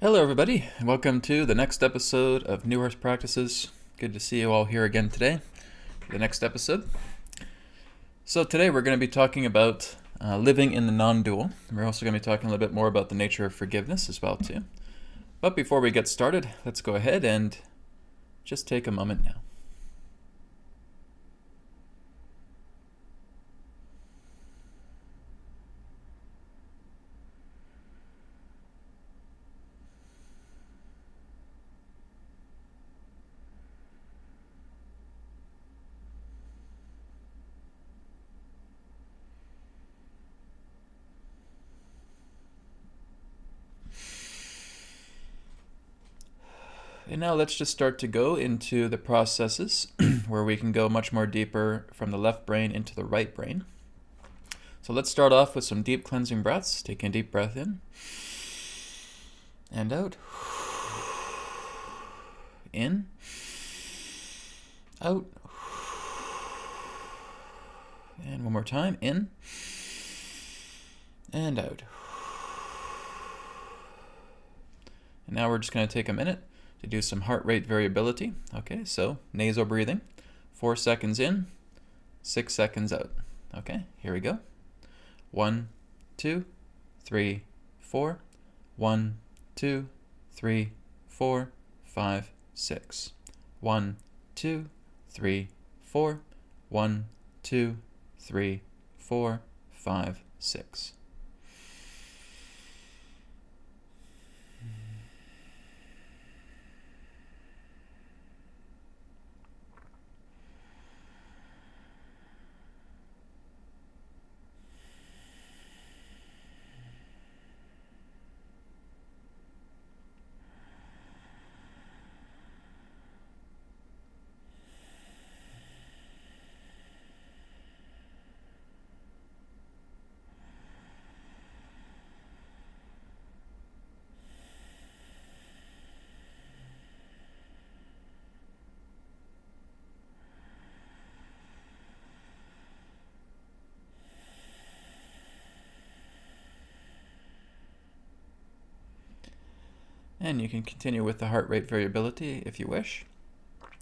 Hello everybody, and welcome to the next episode of New Earth Practices. Good to see you all here again today for the next episode. So today we're going to be talking about living in the non-dual. We're also going to be talking a little bit more about the nature of forgiveness as well too. But before we get started, let's go ahead and just take a moment now. And now let's just start to go into the processes where we can go much more deeper from the left brain into the right brain. So let's start off with some deep cleansing breaths. Taking a deep breath in and out. In, out, and one more time. In and out. And now we're just going to take a minute to do some heart rate variability. Okay, so nasal breathing, 4 seconds in, 6 seconds out. Okay, here we go. 1, 2, 3, 4. 1, 2, 3, 4, 5, 6. 1, 2, 3, 4. 1, 2, 3, 4, 5, 6. And you can continue with the heart rate variability if you wish.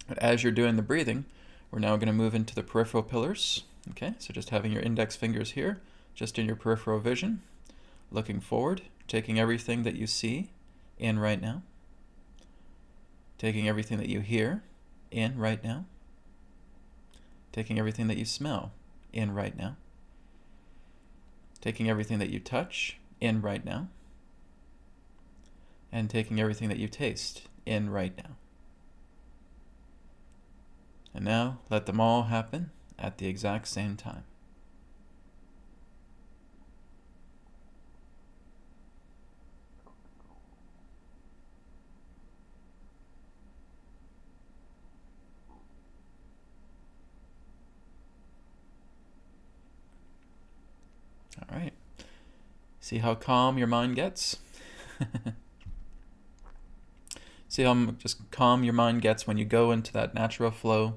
But as you're doing the breathing, we're now going to move into the peripheral pillars. Okay, so just having your index fingers here, just in your peripheral vision, looking forward, taking everything that you see in right now, taking everything that you hear in right now, taking everything that you smell in right now, taking everything that you touch in right now, and taking everything that you taste in right now. And now let them all happen at the exact same time. All right. See how calm your mind gets? See how just calm your mind gets when you go into that natural flow.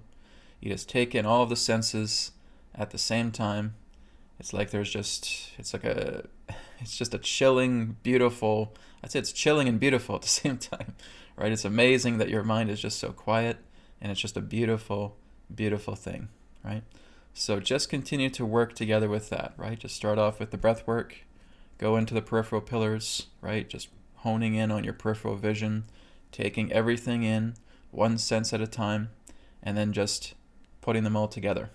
You just take in all of the senses at the same time. It's like it's just a chilling, beautiful, I'd say it's chilling and beautiful at the same time, right? It's amazing that your mind is just so quiet, and it's just a beautiful, beautiful thing, right? So just continue to work together with that, right? Just start off with the breath work, go into the peripheral pillars, right? Just honing in on your peripheral vision, taking everything in, one sense at a time, and then just putting them all together,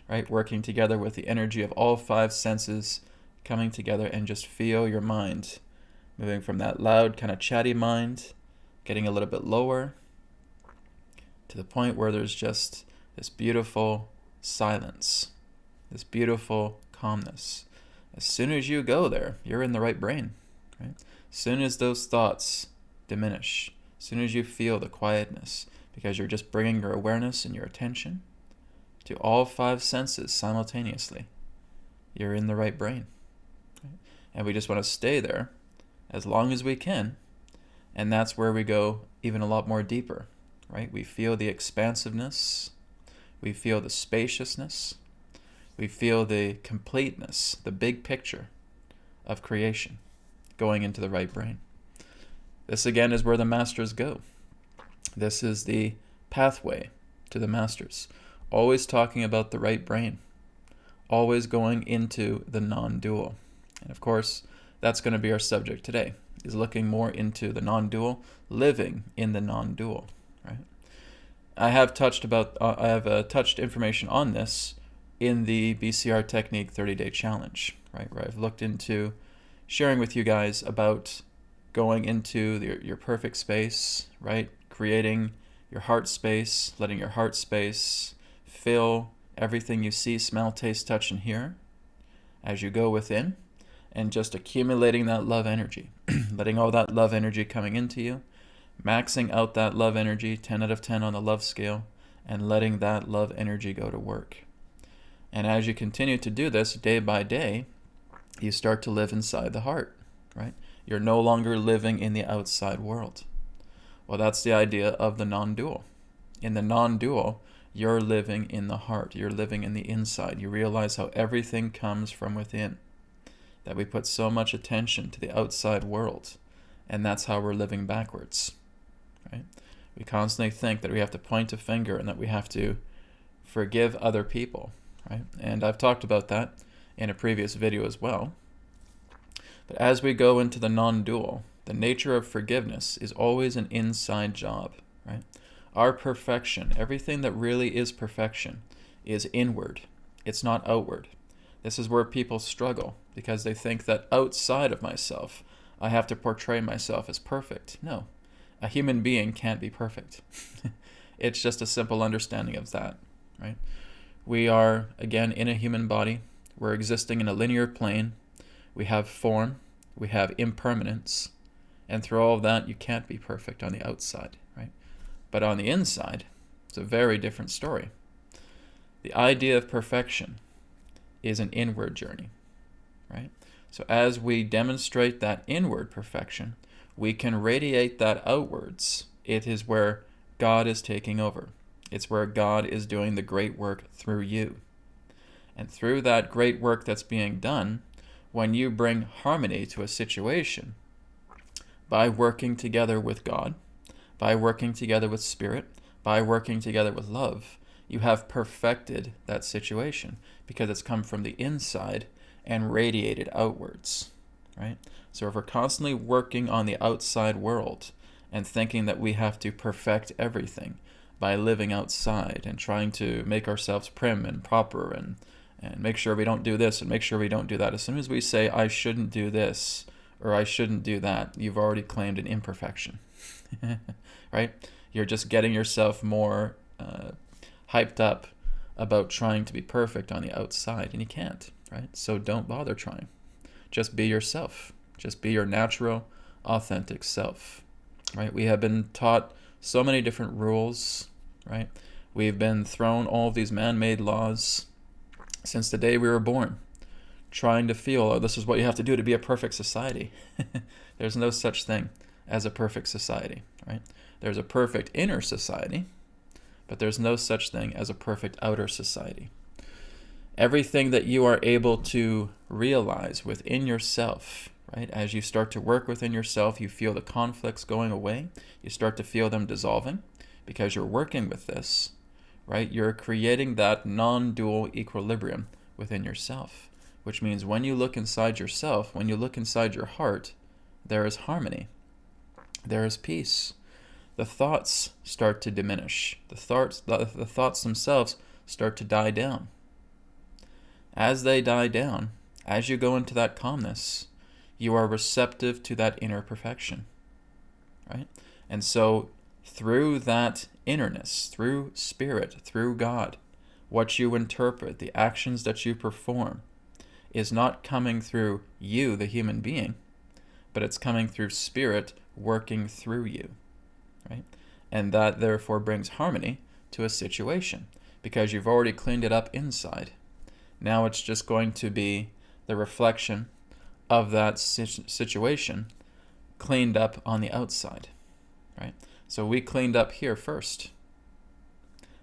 right? Working together with the energy of all 5 senses coming together, and just feel your mind moving from that loud, kind of chatty mind, getting a little bit lower to the point where there's just this beautiful silence, this beautiful calmness. As soon as you go there, you're in the right brain, right? As soon as those thoughts diminish, as soon as you feel the quietness, because you're just bringing your awareness and your attention to all 5 senses simultaneously, you're in the right brain. Okay? And we just want to stay there as long as we can, and that's where we go even a lot more deeper, right? We feel the expansiveness, we feel the spaciousness, we feel the completeness, the big picture of creation going into the right brain. This again is where the masters go. This is the pathway to the masters. Always talking about the right brain. Always going into the non-dual. And of course, that's going to be our subject today, is looking more into the non-dual, living in the non-dual, right? I have touched information on this in the BCR Technique 30-Day Challenge, right? Where I've looked into sharing with you guys about going into your perfect space, right? Creating your heart space, letting your heart space fill everything you see, smell, taste, touch, and hear as you go within, and just accumulating that love energy, letting all that love energy coming into you, maxing out that love energy, 10 out of 10 on the love scale, and letting that love energy go to work. And as you continue to do this day by day, you start to live inside the heart, right? You're no longer living in the outside world. Well, that's the idea of the non-dual. In the non-dual, you're living in the heart. You're living in the inside. You realize how everything comes from within, that we put so much attention to the outside world, and that's how we're living backwards, right? We constantly think that we have to point a finger and that we have to forgive other people, right? And I've talked about that in a previous video as well. But as we go into the non-dual, the nature of forgiveness is always an inside job, right? Our perfection, everything that really is perfection, is inward. It's not outward. This is where people struggle, because they think that outside of myself, I have to portray myself as perfect. No, a human being can't be perfect. It's just a simple understanding of that, right? We are, again, in a human body. We're existing in a linear plane. We have form. We have impermanence. And through all of that, you can't be perfect on the outside, right? But on the inside, it's a very different story. The idea of perfection is an inward journey, right? So as we demonstrate that inward perfection, we can radiate that outwards. It is where God is taking over. It's where God is doing the great work through you. And through that great work that's being done, when you bring harmony to a situation, by working together with God, by working together with Spirit, by working together with love, you have perfected that situation because it's come from the inside and radiated outwards, right? So if we're constantly working on the outside world and thinking that we have to perfect everything by living outside and trying to make ourselves prim and proper and make sure we don't do this and make sure we don't do that, as soon as we say, I shouldn't do this or I shouldn't do that, you've already claimed an imperfection, right? You're just getting yourself more hyped up about trying to be perfect on the outside, and you can't, right? So don't bother trying. Just be yourself. Just be your natural, authentic self, right? We have been taught so many different rules, right? We've been thrown all of these man-made laws since the day we were born, trying to feel, oh, this is what you have to do to be a perfect society. There's no such thing as a perfect society, right? There's a perfect inner society, but there's no such thing as a perfect outer society. Everything that you are able to realize within yourself, right? As you start to work within yourself, you feel the conflicts going away. You start to feel them dissolving because you're working with this, right? You're creating that non-dual equilibrium within yourself, which means when you look inside yourself, when you look inside your heart, there is harmony. There is peace. The thoughts start to diminish. The thoughts themselves start to die down. As they die down, as you go into that calmness, you are receptive to that inner perfection, right? And so through that innerness, through Spirit, through God, what you interpret, the actions that you perform, is not coming through you, the human being, but it's coming through Spirit working through you, right? And that therefore brings harmony to a situation because you've already cleaned it up inside. Now it's just going to be the reflection of that situation cleaned up on the outside, right? So we cleaned up here first,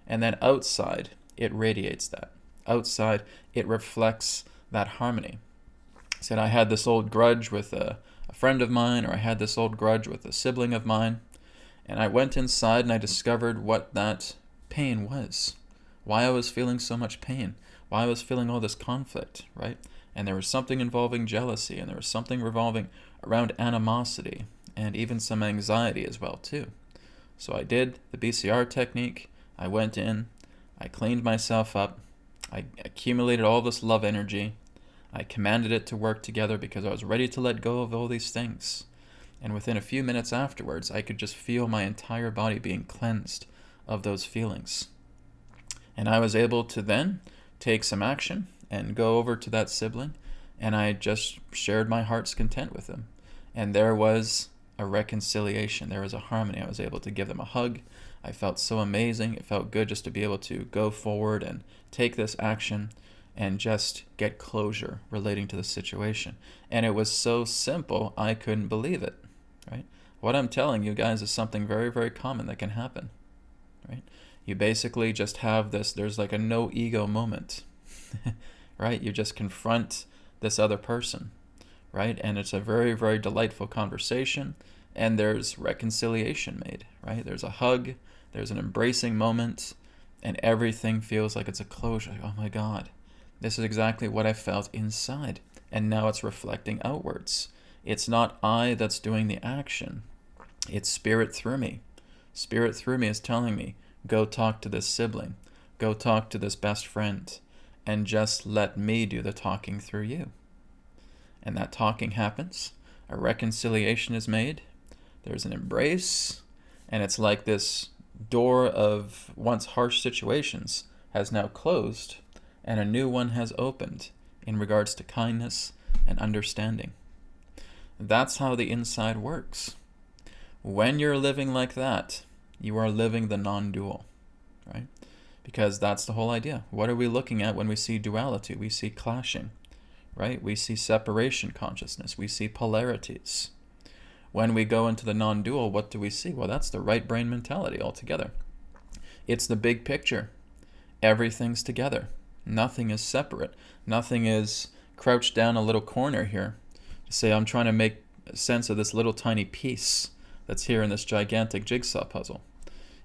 and then outside it radiates that. Outside it reflects that harmony. I said I had this old grudge with a a friend of mine, or I had this old grudge with a sibling of mine. And I went inside and I discovered what that pain was, why I was feeling so much pain, why I was feeling all this conflict, right? And there was something involving jealousy, and there was something revolving around animosity, and even some anxiety as well too. So I did the BCR technique. I went in, I cleaned myself up, I accumulated all this love energy, I commanded it to work together because I was ready to let go of all these things. And within a few minutes afterwards, I could just feel my entire body being cleansed of those feelings. And I was able to then take some action and go over to that sibling, and I just shared my heart's content with them. And there was a reconciliation. There was a harmony. I was able to give them a hug. I felt so amazing. It felt good just to be able to go forward and take this action and just get closure relating to the situation. And it was so simple, I couldn't believe it, right? What I'm telling you guys is something very, very common that can happen, right? You basically just have this, there's like a no ego moment, right? You just confront this other person, right? And it's a very, very delightful conversation, and there's reconciliation made, right? There's a hug, there's an embracing moment, and everything feels like it's a closure. Like, oh my God, this is exactly what I felt inside, and now it's reflecting outwards. It's not I that's doing the action, it's spirit through me. Spirit through me is telling me, go talk to this sibling, go talk to this best friend, and just let me do the talking through you. And that talking happens, a reconciliation is made, there's an embrace, and it's like this door of once harsh situations has now closed, and a new one has opened in regards to kindness and understanding. That's how the inside works. When you're living like that, you are living the non-dual, right? Because that's the whole idea. What are we looking at when we see duality? We see clashing, right? We see separation consciousness. We see polarities. When we go into the non-dual, what do we see? Well, that's the right brain mentality altogether. It's the big picture. Everything's together. Nothing is separate. Nothing is crouched down a little corner here to say, I'm trying to make sense of this little tiny piece that's here in this gigantic jigsaw puzzle.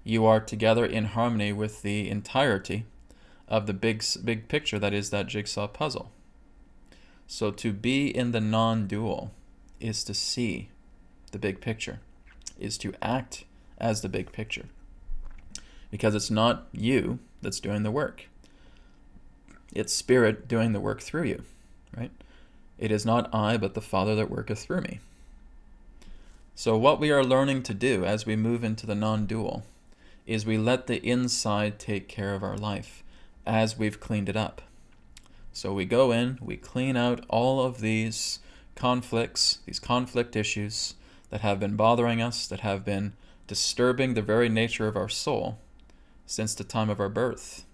You are together in harmony with the entirety of the big picture that is that jigsaw puzzle. So to be in the non-dual is to see the big picture, is to act as the big picture. Because it's not you that's doing the work. It's spirit doing the work through you, right? It is not I, but the Father that worketh through me. So what we are learning to do as we move into the non-dual is we let the inside take care of our life as we've cleaned it up. So we go in, we clean out all of these conflicts, these conflict issues that have been bothering us, that have been disturbing the very nature of our soul since the time of our birth.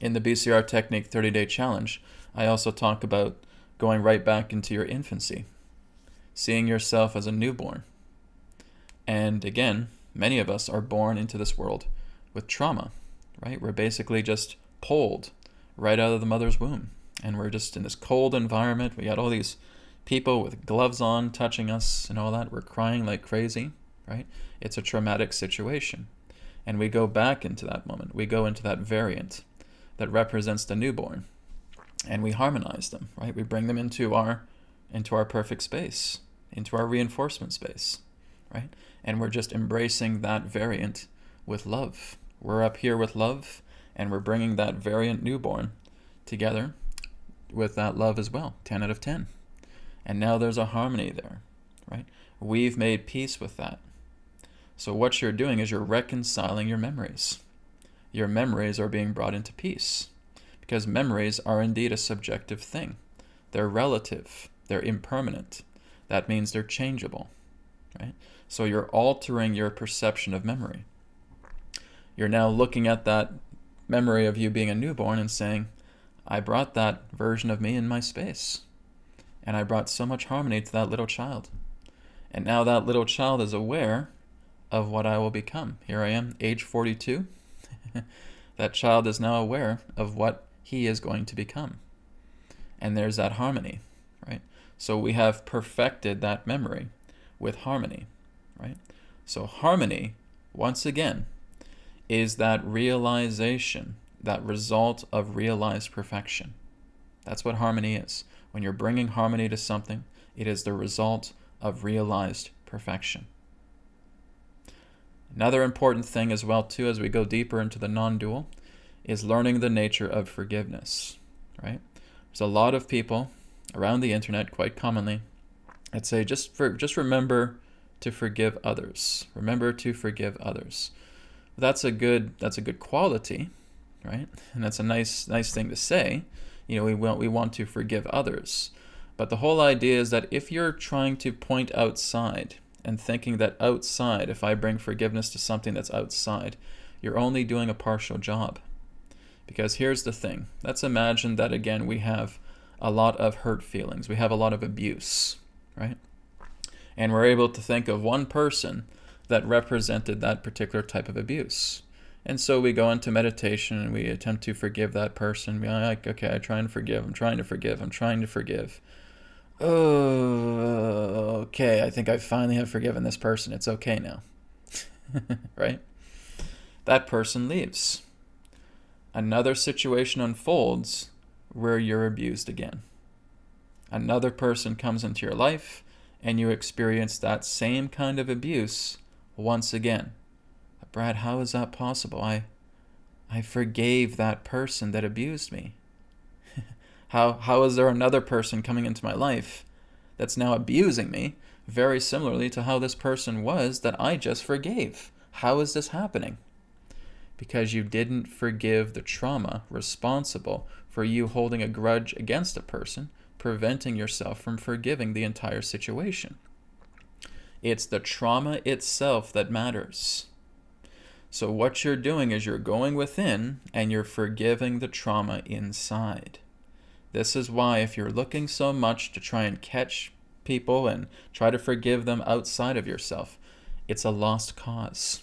In the BCR Technique 30-Day Challenge, I also talk about going right back into your infancy, seeing yourself as a newborn. And again, many of us are born into this world with trauma, right? We're basically just pulled right out of the mother's womb. And we're just in this cold environment. We got all these people with gloves on touching us and all that. We're crying like crazy, right? It's a traumatic situation. And we go back into that moment. We go into that variant that represents the newborn. And we harmonize them, right? We bring them into our perfect space, into our reinforcement space, right? And we're just embracing that variant with love. We're up here with love, and we're bringing that variant newborn together with that love as well, 10 out of 10. And now there's a harmony there, right? We've made peace with that. So what you're doing is you're reconciling your memories. Your memories are being brought into peace, because memories are indeed a subjective thing. They're relative. They're impermanent. That means they're changeable, right? So you're altering your perception of memory. You're now looking at that memory of you being a newborn and saying, I brought that version of me in my space. And I brought so much harmony to that little child. And now that little child is aware of what I will become. Here I am, age 42. That child is now aware of what he is going to become. And there's that harmony, right? So we have perfected that memory with harmony, right? So harmony, once again, is that realization, that result of realized perfection. That's what harmony is. When you're bringing harmony to something, it is the result of realized perfection. Another important thing as well, too, as we go deeper into the non-dual, is learning the nature of forgiveness, right? There's a lot of people around the internet, quite commonly, that say, just remember to forgive others. Remember to forgive others. That's a good quality, right? And that's a nice thing to say. We want to forgive others. But the whole idea is that if you're trying to point outside and thinking that outside, if I bring forgiveness to something that's outside, you're only doing a partial job. Because here's the thing. Let's imagine that, again, we have a lot of hurt feelings. We have a lot of abuse, right? And we're able to think of one person that represented that particular type of abuse. And so we go into meditation and we attempt to forgive that person. We're like, okay, I try and forgive. I'm trying to forgive. Oh, okay, I think I finally have forgiven this person. It's okay now. Right? That person leaves. Another situation unfolds where you're abused again. Another person comes into your life and you experience that same kind of abuse once again. Brad, how is that possible? I forgave that person that abused me. How is there another person coming into my life that's now abusing me very similarly to how this person was that I just forgave? How is this happening? Because you didn't forgive the trauma responsible for you holding a grudge against a person, preventing yourself from forgiving the entire situation. It's the trauma itself that matters. So what you're doing is you're going within and you're forgiving the trauma inside. This is why if you're looking so much to try and catch people and try to forgive them outside of yourself, it's a lost cause,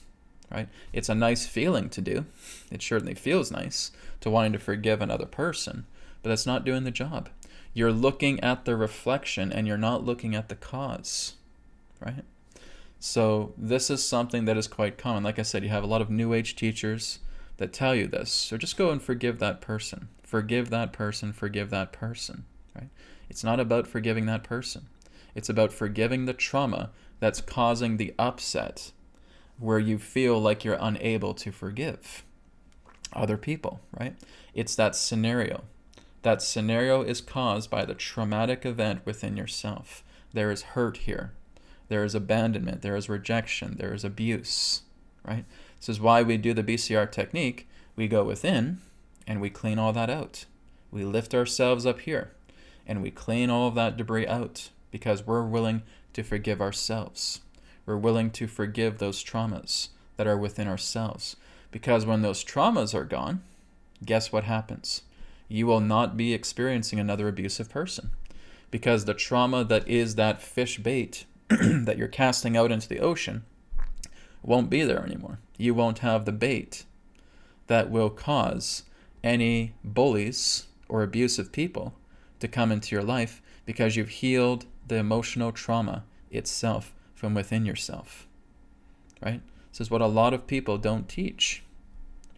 right? It's a nice feeling to do. It certainly feels nice to wanting to forgive another person, but that's not doing the job. You're looking at the reflection and you're not looking at the cause, right? So this is something that is quite common. Like I said, you have a lot of New Age teachers that tell you this. So just go and forgive that person. Forgive that person. Forgive that person, right? It's not about forgiving that person. It's about forgiving the trauma that's causing the upset where you feel like you're unable to forgive other people, right? It's that scenario. That scenario is caused by the traumatic event within yourself. There is hurt here. There is abandonment. There is rejection. There is abuse, right? This is why we do the BCR technique. We go within and we clean all that out. We lift ourselves up here and we clean all of that debris out because we're willing to forgive ourselves. We're willing to forgive those traumas that are within ourselves. Because when those traumas are gone, guess what happens? You will not be experiencing another abusive person. Because the trauma that is that fish bait that you're casting out into the ocean won't be there anymore. You won't have the bait that will cause any bullies or abusive people to come into your life because you've healed the emotional trauma itself from within yourself, right? This is what a lot of people don't teach,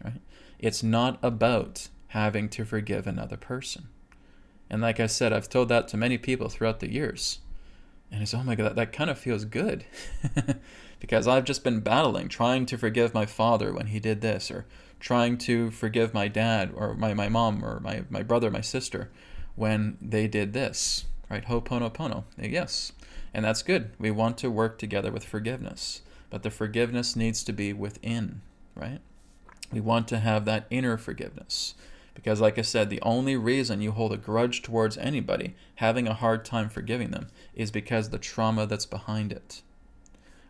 right? It's not about having to forgive another person. And like I said, I've told that to many people throughout the years. And it's, oh my God, that kind of feels good. Because I've just been battling, trying to forgive my father when he did this, or trying to forgive my dad, or my mom, or my brother, my sister, when they did this, right? Ho'oponopono, yes. And that's good. We want to work together with forgiveness. But the forgiveness needs to be within, right? We want to have that inner forgiveness. Because like I said, the only reason you hold a grudge towards anybody, having a hard time forgiving them, is because the trauma that's behind it.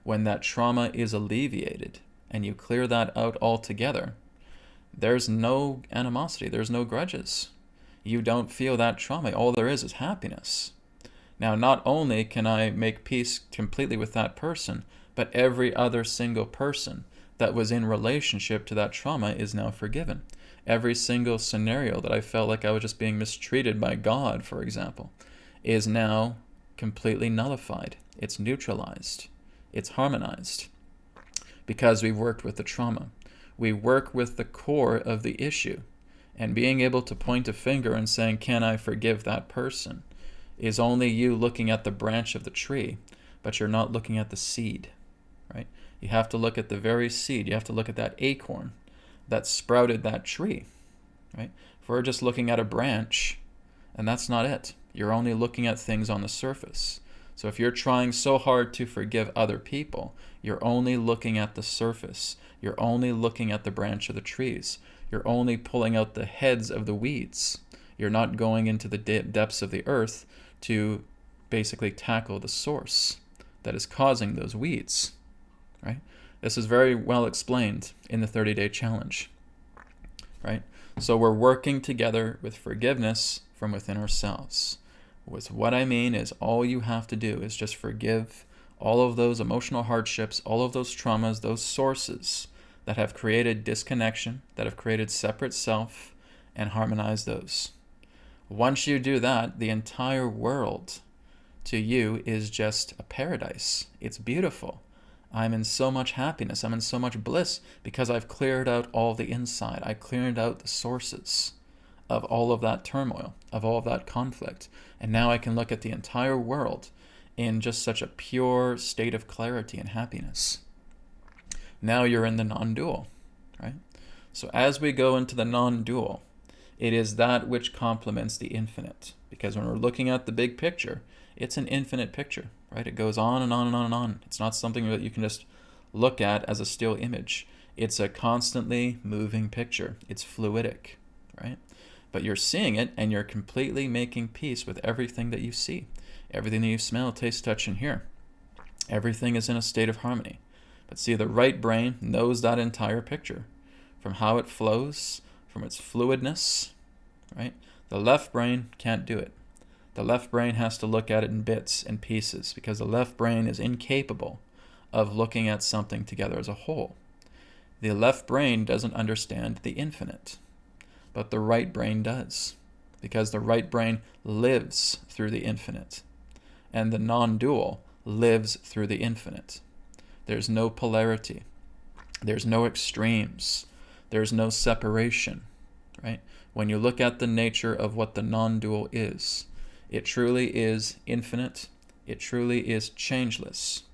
When that trauma is alleviated and you clear that out altogether, there's no animosity, there's no grudges. You don't feel that trauma. All there is happiness. Now, not only can I make peace completely with that person, but every other single person that was in relationship to that trauma is now forgiven. Every single scenario that I felt like I was just being mistreated by God, for example, is now completely nullified. It's neutralized. It's harmonized. Because we've worked with the trauma. We work with the core of the issue. And being able to point a finger and saying, can I forgive that person, is only you looking at the branch of the tree, but you're not looking at the seed, right? You have to look at the very seed. You have to look at that acorn that sprouted that tree, right? If we're just looking at a branch, and that's not it. You're only looking at things on the surface. So if you're trying so hard to forgive other people, you're only looking at the surface. You're only looking at the branch of the trees. You're only pulling out the heads of the weeds. You're not going into the depths of the earth to basically tackle the source that is causing those weeds, right? This is very well explained in the 30-day challenge, right? So we're working together with forgiveness from within ourselves. What I mean is all you have to do is just forgive all of those emotional hardships, all of those traumas, those sources that have created disconnection, that have created separate self, and harmonize those. Once you do that, the entire world to you is just a paradise. It's beautiful. I'm in so much happiness. I'm in so much bliss because I've cleared out all the inside. I cleared out the sources of all of that turmoil, of all of that conflict. And now I can look at the entire world in just such a pure state of clarity and happiness. Now you're in the non-dual, right? So as we go into the non-dual, it is that which complements the infinite. Because when we're looking at the big picture, it's an infinite picture, right? It goes on and on and on and on. It's not something that you can just look at as a still image. It's a constantly moving picture. It's fluidic, right? But you're seeing it and you're completely making peace with everything that you see. Everything that you smell, taste, touch, and hear. Everything is in a state of harmony. But see, the right brain knows that entire picture, from how it flows, from its fluidness, right? The left brain can't do it. The left brain has to look at it in bits and pieces because the left brain is incapable of looking at something together as a whole. The left brain doesn't understand the infinite, but the right brain does, because the right brain lives through the infinite, and the non-dual lives through the infinite. There's no polarity. There's no extremes. There's no separation, right? When you look at the nature of what the non-dual is, it truly is infinite. It truly is changeless.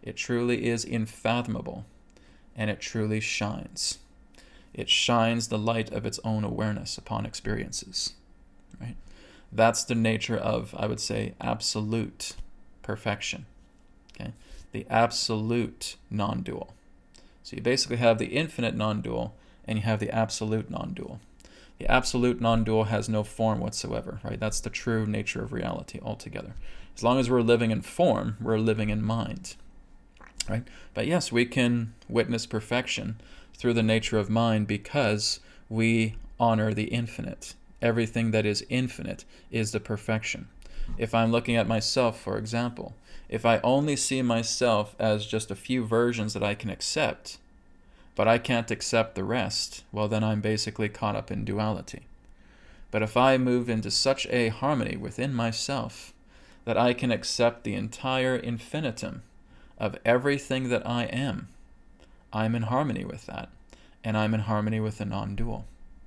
It truly is unfathomable. And it truly shines. It shines the light of its own awareness upon experiences, right? That's the nature of, I would say, absolute perfection, okay? The absolute non-dual. So you basically have the infinite non-dual and you have the absolute non-dual. The absolute non-dual has no form whatsoever, right? That's the true nature of reality altogether. As long as we're living in form, we're living in mind, right? But yes, we can witness perfection through the nature of mind because we honor the infinite. Everything that is infinite is the perfection. If I'm looking at myself, for example, if I only see myself as just a few versions that I can accept, but I can't accept the rest, well, then I'm basically caught up in duality. But if I move into such a harmony within myself that I can accept the entire infinitum of everything that I am, I'm in harmony with that, and I'm in harmony with the non-dual,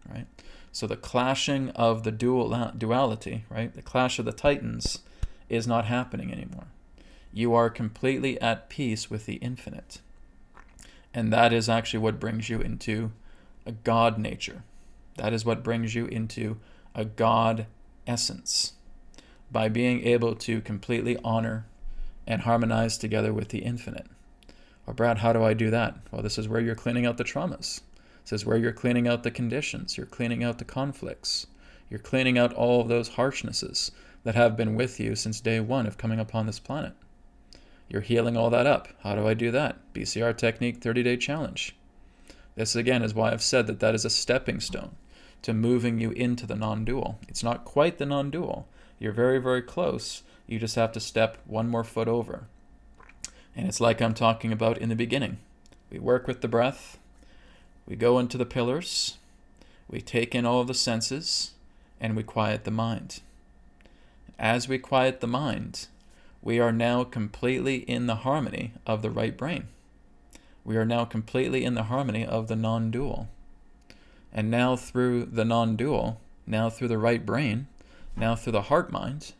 right? So the clashing of the duality, right? The clash of the titans is not happening anymore. You are completely at peace with the infinite. And that is actually what brings you into a God nature. That is what brings you into a God essence. By being able to completely honor and harmonize together with the infinite. Well, Brad, how do I do that? Well, this is where you're cleaning out the traumas. This is where you're cleaning out the conditions. You're cleaning out the conflicts. You're cleaning out all of those harshnesses that have been with you since day one of coming upon this planet. You're healing all that up. How do I do that? BCR Technique 30-Day Challenge. This, again, is why I've said that that is a stepping stone to moving you into the non-dual. It's not quite the non-dual. You're very, very close. You just have to step one more foot over. And it's like I'm talking about in the beginning. We work with the breath. We go into the pillars. We take in all of the senses. And we quiet the mind. As we quiet the mind, we are now completely in the harmony of the right brain. We are now completely in the harmony of the non-dual. And now through the non-dual, now through the right brain, now through the heart mind,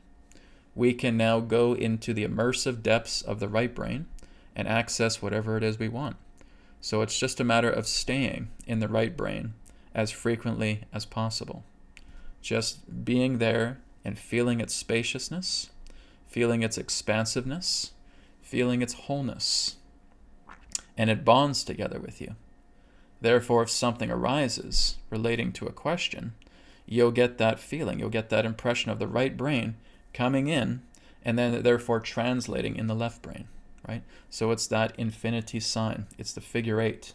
we can now go into the immersive depths of the right brain and access whatever it is we want. So it's just a matter of staying in the right brain as frequently as possible. Just being there and feeling its spaciousness, feeling its expansiveness, feeling its wholeness. And it bonds together with you. Therefore, if something arises relating to a question, you'll get that feeling, you'll get that impression of the right brain coming in and then therefore translating in the left brain, right? So it's that infinity sign. It's the figure 8.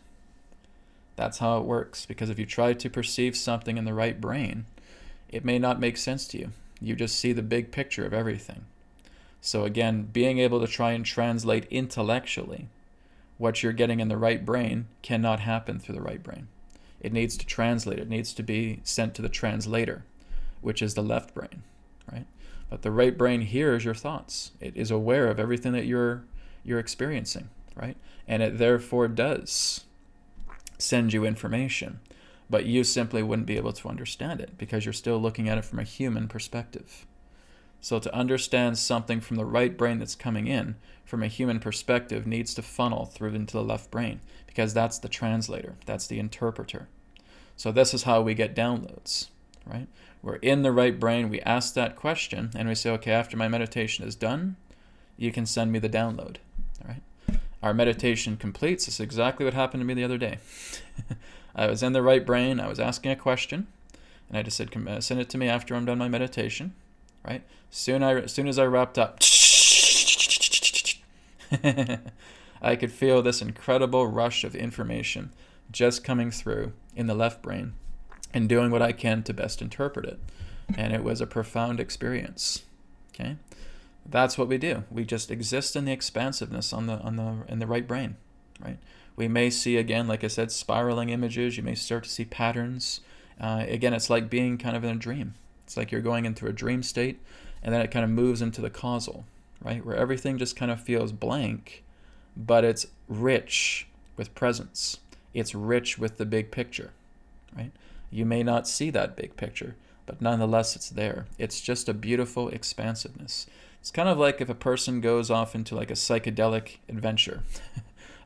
That's how it works, because if you try to perceive something in the right brain, it may not make sense to you. You just see the big picture of everything. So again, being able to try and translate intellectually what you're getting in the right brain cannot happen through the right brain. It needs to translate. It needs to be sent to the translator, which is the left brain, right? But the right brain hears your thoughts. It is aware of everything that you're experiencing, right? And it therefore does send you information, but you simply wouldn't be able to understand it because you're still looking at it from a human perspective. So to understand something from the right brain that's coming in from a human perspective needs to funnel through into the left brain, because that's the translator, that's the interpreter. So this is how we get downloads, right? We're in the right brain, we ask that question, and we say, okay, after my meditation is done, you can send me the download, all right? Our meditation completes. This is exactly what happened to me the other day. I was in the right brain, I was asking a question, and I just said, send it to me after I'm done my meditation, right? As soon as I wrapped up, I could feel this incredible rush of information just coming through in the left brain and doing what I can to best interpret it. And it was a profound experience. Okay? That's what we do. We just exist in the expansiveness in the right brain, right? We may see, again, like I said, spiraling images. You may start to see patterns. Again, it's like being kind of in a dream. It's like you're going into a dream state, and then it kind of moves into the causal, right? Where everything just kind of feels blank, but it's rich with presence. It's rich with the big picture, right? You may not see that big picture, but nonetheless it's there. It's just a beautiful expansiveness. It's kind of like if a person goes off into like a psychedelic adventure,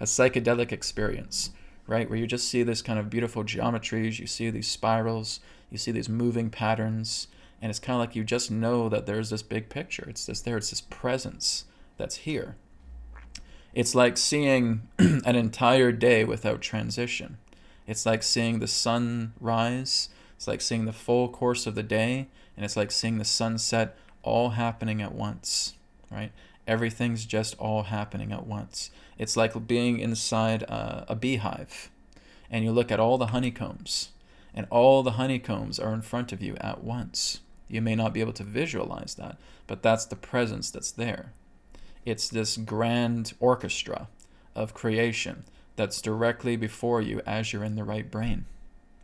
a psychedelic experience, right? Where you just see this kind of beautiful geometries, you see these spirals, you see these moving patterns, and it's kind of like you just know that there's this big picture. It's this there, it's this presence that's here. It's like seeing an entire day without transition. It's like seeing the sun rise. It's like seeing the full course of the day, and it's like seeing the sunset all happening at once, right? Everything's just all happening at once. It's like being inside a beehive, and you look at all the honeycombs, and all the honeycombs are in front of you at once. You may not be able to visualize that, but that's the presence that's there. It's this grand orchestra of creation that's directly before you as you're in the right brain,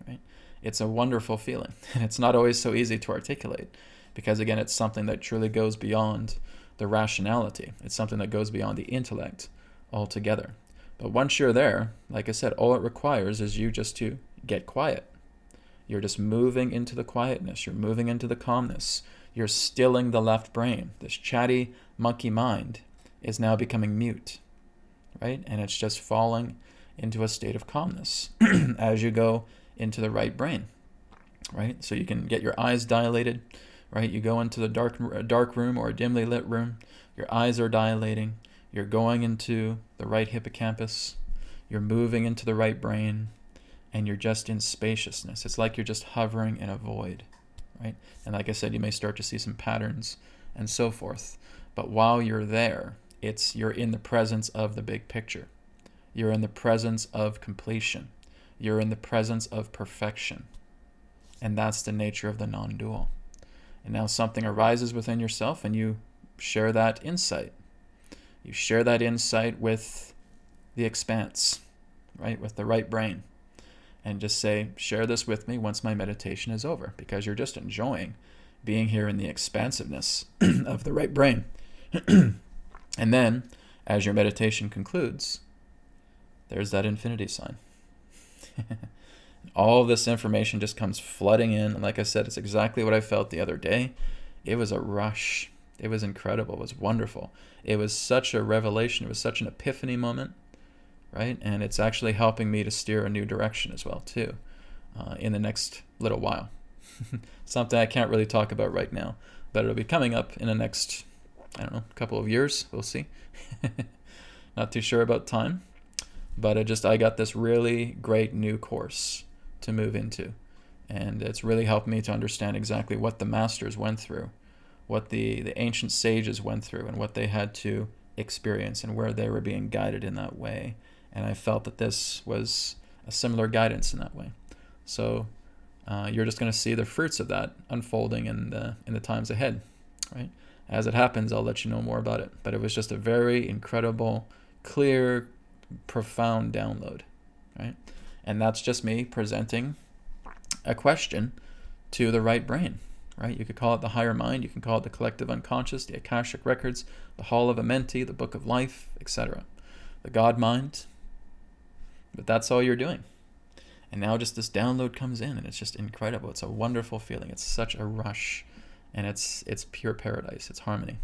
right? It's a wonderful feeling, and it's not always so easy to articulate, because again, it's something that truly goes beyond the rationality. It's something that goes beyond the intellect altogether. But once you're there, like I said, all it requires is you just to get quiet. You're just moving into the quietness. You're moving into the calmness. You're stilling the left brain. This chatty monkey mind is now becoming mute, right? And it's just falling into a state of calmness as you go into the right brain, right? So you can get your eyes dilated, right? You go into the dark room or a dimly lit room. Your eyes are dilating. You're going into the right hippocampus. You're moving into the right brain, and you're just in spaciousness. It's like you're just hovering in a void, right? And like I said, you may start to see some patterns and so forth. But while you're there, you're in the presence of the big picture. You're in the presence of completion. You're in the presence of perfection. And that's the nature of the non-dual. And now something arises within yourself, and you share that insight. You share that insight with the expanse, right? With the right brain. And just say, share this with me once my meditation is over, because you're just enjoying being here in the expansiveness of the right brain. And then, as your meditation concludes, there's that infinity sign. All this information just comes flooding in. And like I said, it's exactly what I felt the other day. It was a rush. It was incredible. It was wonderful. It was such a revelation. It was such an epiphany moment, right? And it's actually helping me to steer a new direction as well, too, in the next little while. Something I can't really talk about right now, but it'll be coming up in the next, I don't know, couple of years. We'll see. Not too sure about time, but I got this really great new course to move into, and it's really helped me to understand exactly what the masters went through, what the ancient sages went through, and what they had to experience, and where they were being guided in that way. And I felt that this was a similar guidance in that way. So you're just going to see the fruits of that unfolding in the times ahead, right? As it happens, I'll let you know more about it. But it was just a very incredible, clear, profound download, right? And that's just me presenting a question to the right brain, right? You could call it the higher mind, you can call it the collective unconscious, the Akashic records, the Hall of Amenti, the Book of Life, etc. The God mind. But that's all you're doing. And now just this download comes in, and it's just incredible. It's a wonderful feeling. It's such a rush, and it's pure paradise. It's harmony.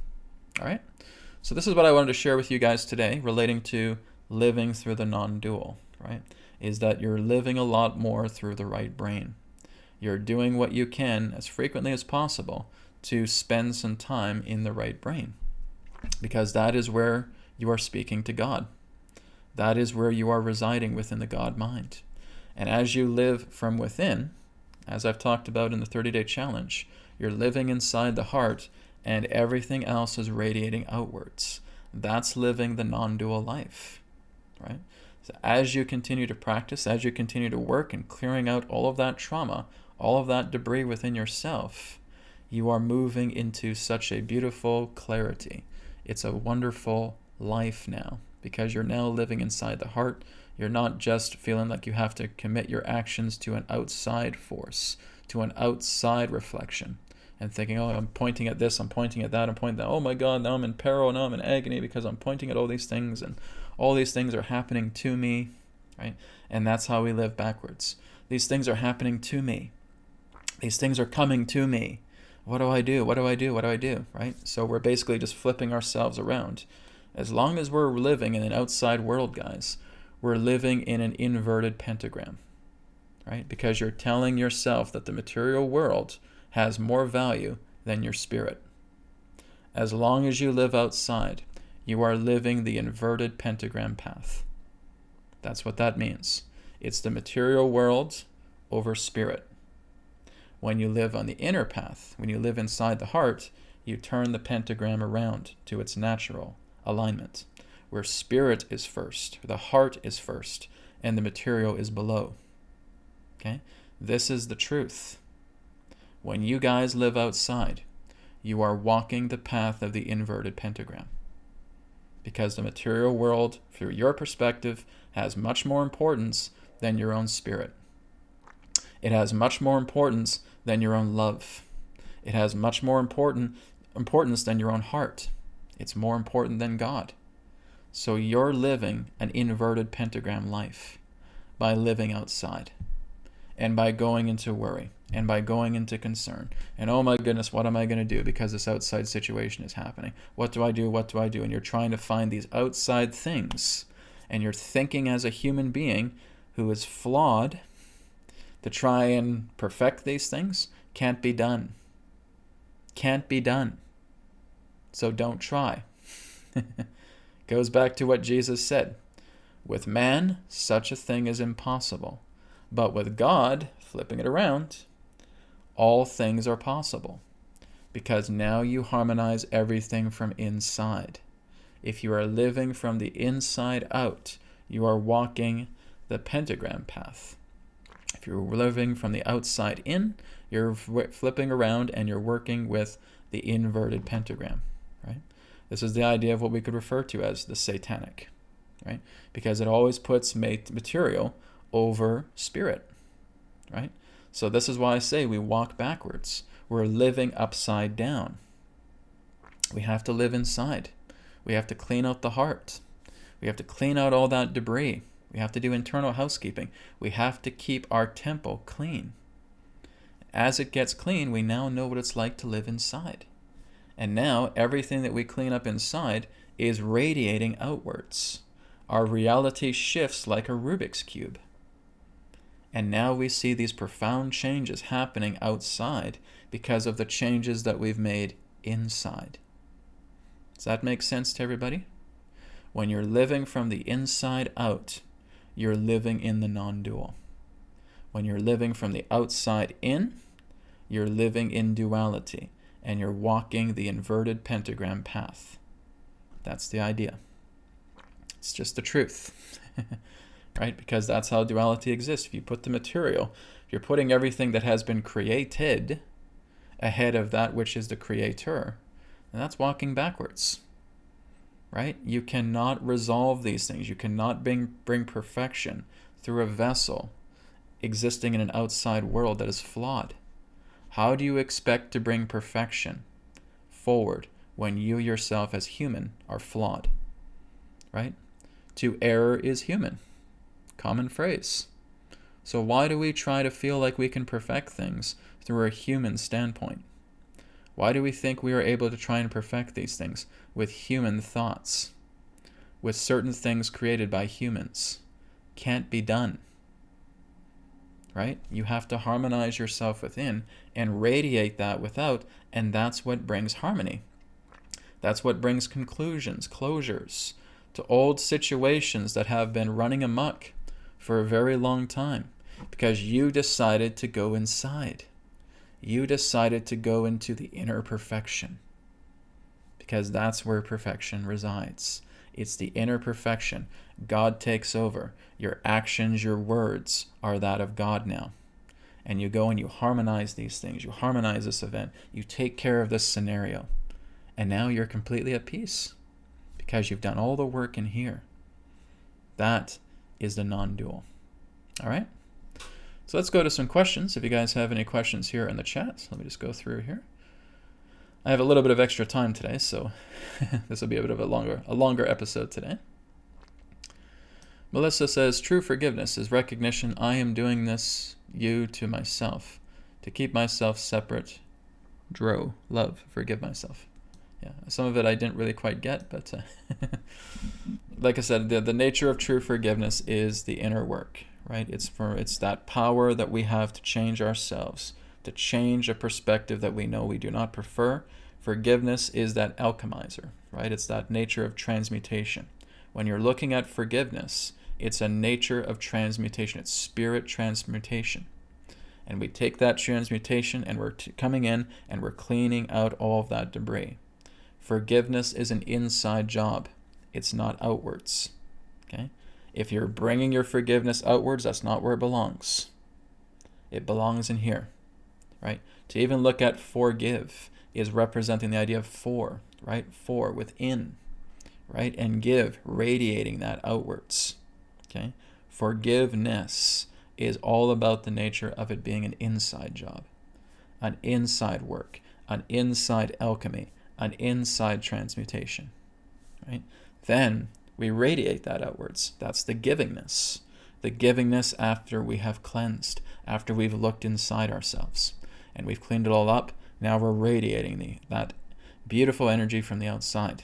All right? So this is what I wanted to share with you guys today relating to living through the non-dual, right? Is that you're living a lot more through the right brain. You're doing what you can as frequently as possible to spend some time in the right brain, because that is where you are speaking to God. That is where you are residing within the God mind. And as you live from within, as I've talked about in the 30-day challenge, you're living inside the heart, and everything else is radiating outwards. That's living the non-dual life, right? So as you continue to practice, as you continue to work and clearing out all of that trauma, all of that debris within yourself, you are moving into such a beautiful clarity. It's a wonderful life now, because you're now living inside the heart. You're not just feeling like you have to commit your actions to an outside force, to an outside reflection, and thinking, oh, I'm pointing at this, I'm pointing at that, I'm pointing at that. Oh my God, now I'm in peril, now I'm in agony because I'm pointing at all these things, and all these things are happening to me, right? And that's how we live backwards. These things are happening to me. These things are coming to me. What do I do? What do I do? What do I do? Right? So we're basically just flipping ourselves around. As long as we're living in an outside world, guys, we're living in an inverted pentagram, right? Because you're telling yourself that the material world has more value than your spirit. As long as you live outside, you are living the inverted pentagram path. That's what that means. It's the material world over spirit. When you live on the inner path, when you live inside the heart, you turn the pentagram around to its natural alignment, where spirit is first, the heart is first, and the material is below. Okay? This is the truth. When you guys live outside, you are walking the path of the inverted pentagram. Because the material world, through your perspective, has much more importance than your own spirit. It has much more importance than your own love. It has much more importance than your own heart. It's more important than God. So you're living an inverted pentagram life by living outside, and by going into worry, and by going into concern. And oh my goodness, what am I going to do because this outside situation is happening? What do I do? What do I do? And you're trying to find these outside things, and you're thinking as a human being who is flawed to try and perfect these things. Can't be done. Can't be done. So don't try. Goes back to what Jesus said. With man, such a thing is impossible. But with God, flipping it around, all things are possible. Because now you harmonize everything from inside. If you are living from the inside out, you are walking the pentagram path. If you're living from the outside in, you're flipping around and you're working with the inverted pentagram, right? This is the idea of what we could refer to as the satanic, right? Because it always puts material over spirit, right? So this is why I say we walk backwards. We're living upside down. We have to live inside. We have to clean out the heart. We have to clean out all that debris. We have to do internal housekeeping. We have to keep our temple clean. As it gets clean, we now know what it's like to live inside. And now everything that we clean up inside is radiating outwards. Our reality shifts like a Rubik's Cube. And now we see these profound changes happening outside because of the changes that we've made inside. Does that make sense to everybody? When you're living from the inside out, you're living in the non-dual. When you're living from the outside in, you're living in duality, and you're walking the inverted pentagram path. That's the idea. It's just the truth, right? Because that's how duality exists. If you put the material, if you're putting everything that has been created ahead of that which is the creator, then that's walking backwards, right? You cannot resolve these things. You cannot bring perfection through a vessel existing in an outside world that is flawed. How do you expect to bring perfection forward when you yourself as human are flawed, right? To err is human. Common phrase. So why do we try to feel like we can perfect things through a human standpoint? Why do we think we are able to try and perfect these things with human thoughts, with certain things created by humans? Can't be done. Right? You have to harmonize yourself within and radiate that without, and that's what brings harmony. That's what brings conclusions, closures to old situations that have been running amok for a very long time because you decided to go inside. You decided to go into the inner perfection because that's where perfection resides. It's the inner perfection. God takes over. Your actions, your words are that of God now. And you go and you harmonize these things. You harmonize this event. You take care of this scenario. And now you're completely at peace because you've done all the work in here. That is the non-dual. All right? So let's go to some questions. If you guys have any questions here in the chat, let me just go through here. I have a little bit of extra time today, so this will be a bit of a longer episode today. Melissa says, true forgiveness is recognition I am doing this, you to myself, to keep myself separate. Love, forgive myself. Yeah, some of it I didn't really quite get, but like I said, the nature of true forgiveness is the inner work, right? It's that power that we have to change ourselves, to change a perspective that we know we do not prefer. Forgiveness is that alchemizer, right? It's that nature of transmutation. When you're looking at forgiveness, it's a nature of transmutation. It's spirit transmutation. And we take that transmutation and we're coming in and we're cleaning out all of that debris. Forgiveness is an inside job. It's not outwards. Okay? If you're bringing your forgiveness outwards, that's not where it belongs. It belongs in here, right? To even look at forgive is representing the idea of for, right? For, within, right? And give, radiating that outwards, okay? Forgiveness is all about the nature of it being an inside job, an inside work, an inside alchemy, an inside transmutation, right? Then we radiate that outwards. That's the givingness. The givingness after we have cleansed, after we've looked inside ourselves and we've cleaned it all up. Now we're radiating that beautiful energy from the outside.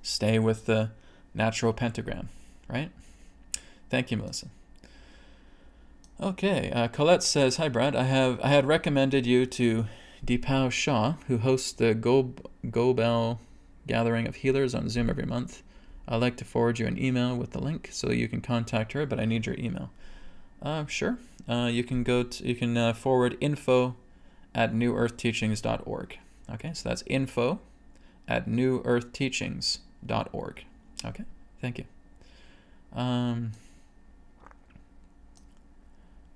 Stay with the natural pentagram, right? Thank you, Melissa. Okay, Colette says, hi Brad, I had recommended you to Deepak Shah, who hosts the Gobel Gathering of Healers on Zoom every month. I'd like to forward you an email with the link so you can contact her, but I need your email. Sure. You can forward info@newearthteachings.org. Okay, so that's info@newearthteachings.org. Okay, thank you.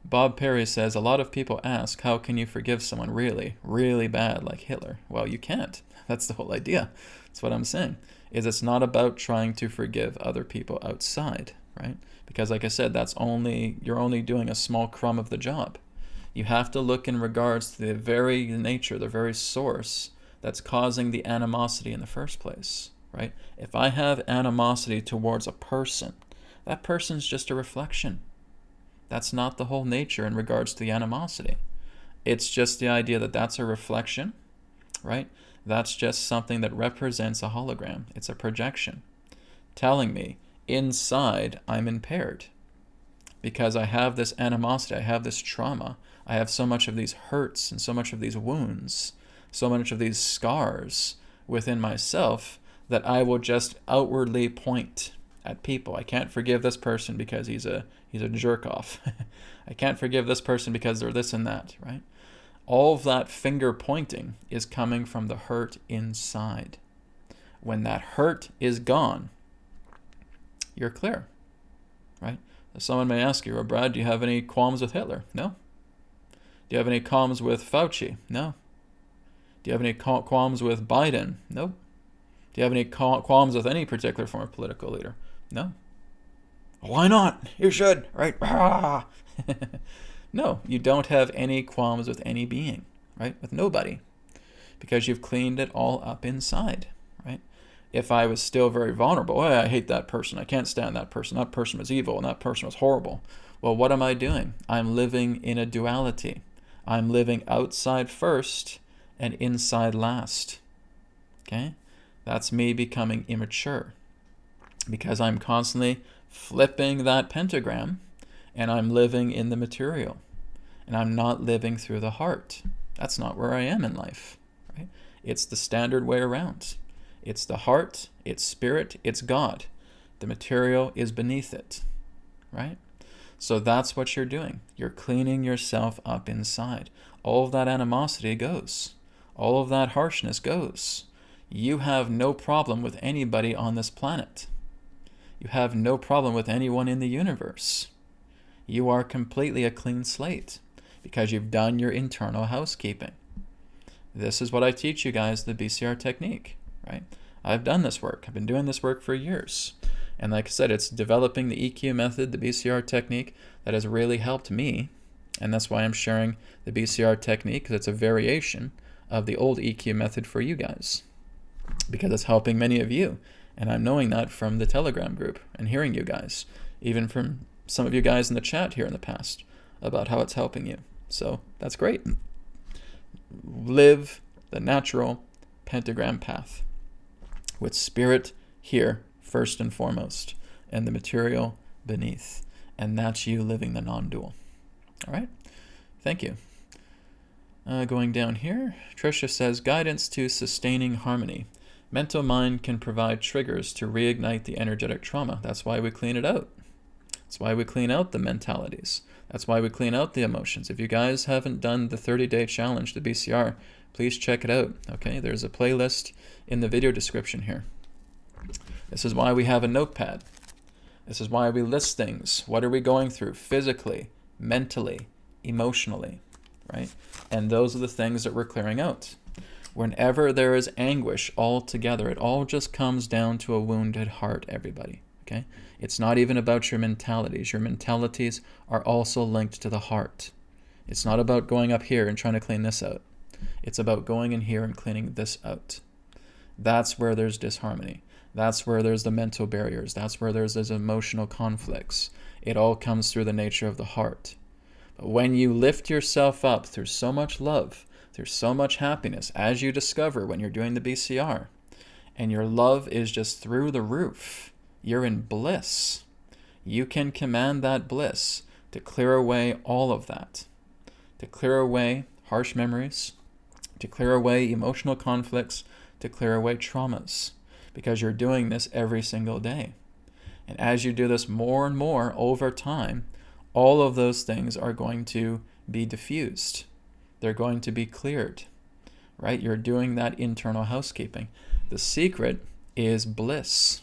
Bob Perry says, a lot of people ask, how can you forgive someone really, really bad like Hitler? Well, you can't. That's the whole idea. That's what I'm saying, is it's not about trying to forgive other people outside, right? Because like I said, you're only doing a small crumb of the job. You have to look in regards to the very nature, the very source that's causing the animosity in the first place. right? If I have animosity towards a person, that person's just a reflection. That's not the whole nature in regards to the animosity. It's just the idea that that's a reflection, right? That's just something that represents a hologram. It's a projection telling me inside I'm impaired because I have this animosity, I have this trauma, I have so much of these hurts and so much of these wounds, so much of these scars within myself that I will just outwardly point at people. I can't forgive this person because he's a jerk off. I can't forgive this person because they're this and that, right? All of that finger pointing is coming from the hurt inside. When that hurt is gone, you're clear, right? Someone may ask you, well, Brad, do you have any qualms with Hitler? No. Do you have any qualms with Fauci? No. Do you have any qualms with Biden? No. Do you have any qualms with any particular form of political leader? No. Why not? You should, right? No, you don't have any qualms with any being, right? With nobody, because you've cleaned it all up inside, right? If I was still very vulnerable, I hate that person, I can't stand that person was evil, and that person was horrible. Well, what am I doing? I'm living in a duality. I'm living outside first and inside last, okay? That's me becoming immature because I'm constantly flipping that pentagram and I'm living in the material and I'm not living through the heart. That's not where I am in life, right? It's the standard way around. It's the heart, it's spirit, it's God. The material is beneath it, right? So that's what you're doing. You're cleaning yourself up inside. All of that animosity goes. All of that harshness goes. You have no problem with anybody on this planet. You have no problem with anyone in the universe. You are completely a clean slate because you've done your internal housekeeping. This is what I teach you guys, the BCR technique, right? I've done this work. I've been doing this work for years. And like I said, it's developing the EQ method, the BCR technique, that has really helped me. And that's why I'm sharing the BCR technique, because it's a variation of the old EQ method for you guys, because it's helping many of you. And I'm knowing that from the Telegram group and hearing you guys, even from some of you guys in the chat here in the past, about how it's helping you. So that's great. Live the natural pentagram path with spirit here first and foremost, and the material beneath. And that's you living the non-dual. All right? Thank you. Going down here, Tricia says, guidance to sustaining harmony. Mental mind can provide triggers to reignite the energetic trauma. That's why we clean it out. That's why we clean out the mentalities. That's why we clean out the emotions. If you guys haven't done the 30-day challenge, the BCR, please check it out. Okay, there's a playlist in the video description here. This is why we have a notepad. This is why we list things. What are we going through physically, mentally, emotionally, right? And those are the things that we're clearing out. Whenever there is anguish altogether, it all just comes down to a wounded heart, everybody, okay? It's not even about your mentalities. Your mentalities are also linked to the heart. It's not about going up here and trying to clean this out. It's about going in here and cleaning this out. That's where there's disharmony. That's where there's the mental barriers. That's where there's those emotional conflicts. It all comes through the nature of the heart. But when you lift yourself up through so much love, through so much happiness, as you discover when you're doing the BCR, and your love is just through the roof, you're in bliss. You can command that bliss to clear away all of that, to clear away harsh memories, to clear away emotional conflicts, to clear away traumas, because you're doing this every single day. And as you do this more and more over time, all of those things are going to be diffused. They're going to be cleared, right? You're doing that internal housekeeping. The secret is bliss,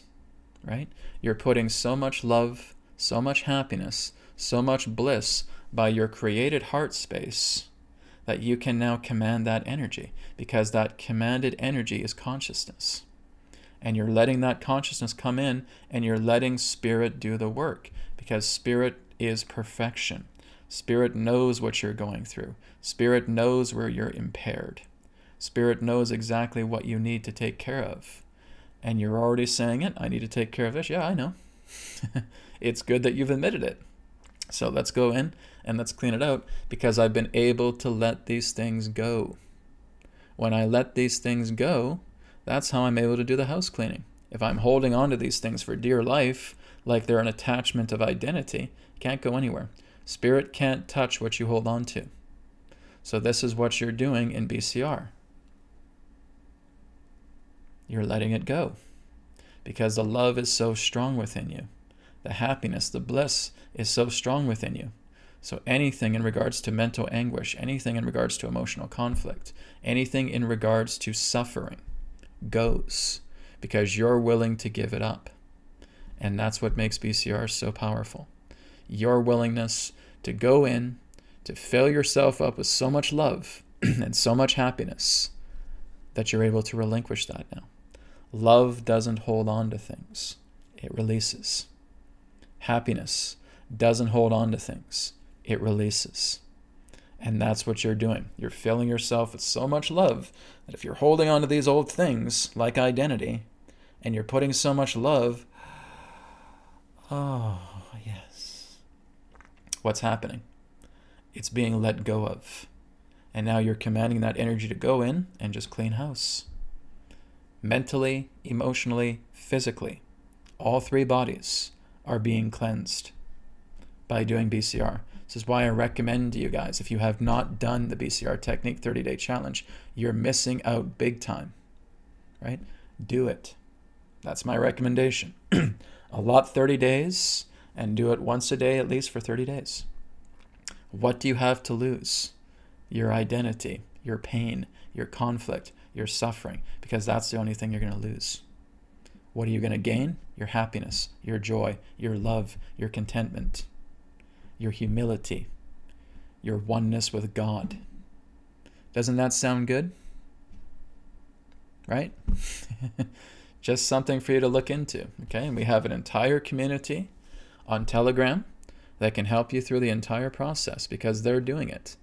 right? You're putting so much love, so much happiness, so much bliss by your created heart space that you can now command that energy, because that commanded energy is consciousness. And you're letting that consciousness come in, and you're letting spirit do the work, because spirit is perfection. Spirit knows what you're going through. Spirit knows where you're impaired. Spirit knows exactly what you need to take care of. And you're already saying it. I need to take care of this. Yeah, I know. It's good that you've admitted it. So let's go in and let's clean it out, because I've been able to let these things go. When I let these things go, that's how I'm able to do the house cleaning. If I'm holding on to these things for dear life, like they're an attachment of identity, can't go anywhere. Spirit can't touch what you hold on to. So this is what you're doing in BCR. You're letting it go, because the love is so strong within you. The happiness, the bliss is so strong within you. So anything in regards to mental anguish, anything in regards to emotional conflict, anything in regards to suffering goes, because you're willing to give it up. And that's what makes BCR so powerful. Your willingness to go in, to fill yourself up with so much love and so much happiness that you're able to relinquish that now. Love doesn't hold on to things. It releases. Happiness doesn't hold on to things. It releases. And that's what you're doing. You're filling yourself with so much love that if you're holding on to these old things like identity, and you're putting so much love, oh, yes. What's happening? It's being let go of. And now you're commanding that energy to go in and just clean house. Mentally, emotionally, physically, all three bodies are being cleansed by doing BCR. This is why I recommend to you guys, if you have not done the BCR Technique 30-Day Challenge, you're missing out big time, right? Do it. That's my recommendation. Allot 30 days and do it once a day, at least for 30 days. What do you have to lose? Your identity, your pain, your conflict, your suffering, because that's the only thing you're going to lose. What are you going to gain? Your happiness, your joy, your love, your contentment, your humility, your oneness with God. Doesn't that sound good? Right? Just something for you to look into. Okay, and we have an entire community on Telegram that can help you through the entire process, because they're doing it.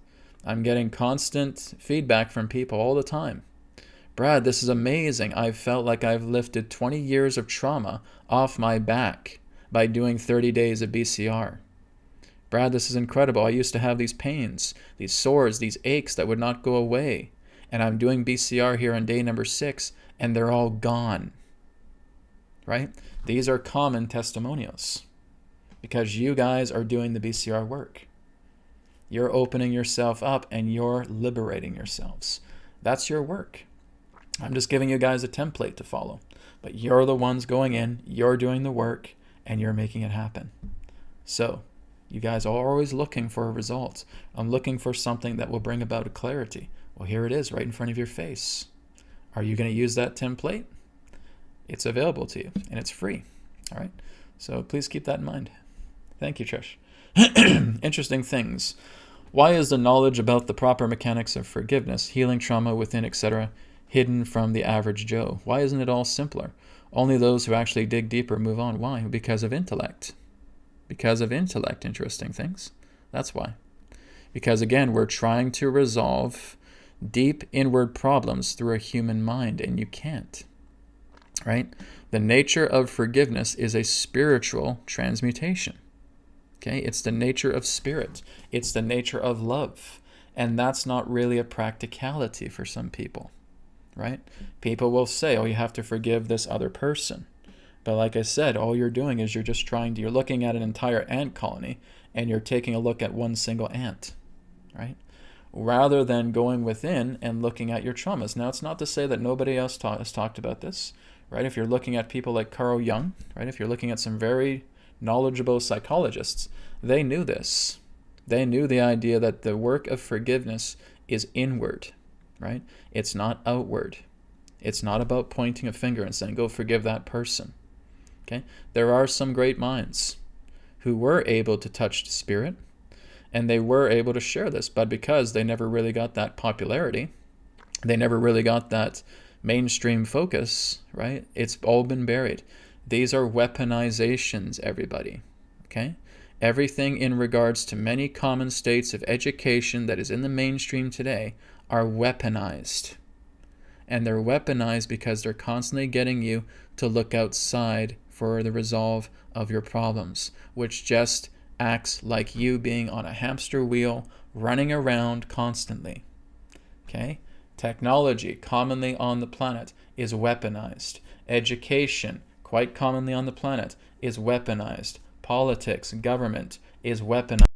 I'm getting constant feedback from people all the time. Brad, this is amazing. I've felt like I've lifted 20 years of trauma off my back by doing 30 days of BCR. Brad, this is incredible. I used to have these pains, these sores, these aches that would not go away. And I'm doing BCR here on day number 6, and they're all gone. Right? These are common testimonials, because you guys are doing the BCR work. You're opening yourself up and you're liberating yourselves. That's your work. I'm just giving you guys a template to follow. But you're the ones going in, you're doing the work, and you're making it happen. So, you guys are always looking for a result. I'm looking for something that will bring about a clarity. Well, here it is right in front of your face. Are you going to use that template? It's available to you, and it's free. All right? So please keep that in mind. Thank you, Trish. Interesting things. Why is the knowledge about the proper mechanics of forgiveness, healing trauma within, etc., hidden from the average Joe? Why isn't it all simpler? Only those who actually dig deeper move on. Why? Because of intellect. Because of intellect, interesting things. That's why. Because, again, we're trying to resolve deep inward problems through a human mind, and you can't. Right? The nature of forgiveness is a spiritual transmutation. Okay? It's the nature of spirit. It's the nature of love. And that's not really a practicality for some people. Right? People will say, oh, you have to forgive this other person. But like I said, all you're doing is you're looking at an entire ant colony, and you're taking a look at one single ant. Right? Rather than going within and looking at your traumas. Now, it's not to say that nobody else has talked about this. Right? If you're looking at people like Carl Jung, right? If you're looking at some very knowledgeable psychologists, they knew this. They knew the idea that the work of forgiveness is inward, right? It's not outward. It's not about pointing a finger and saying, go forgive that person. Okay? There are some great minds who were able to touch the spirit, and they were able to share this, but because they never really got that popularity, they never really got that mainstream focus, right? It's all been buried. These are weaponizations, everybody. Okay? Everything in regards to many common states of education that is in the mainstream today are weaponized. And they're weaponized because they're constantly getting you to look outside for the resolve of your problems, which just acts like you being on a hamster wheel, running around constantly. Okay? Technology, commonly on the planet, is weaponized. Education, quite commonly on the planet, is weaponized. Politics, government, is weaponized.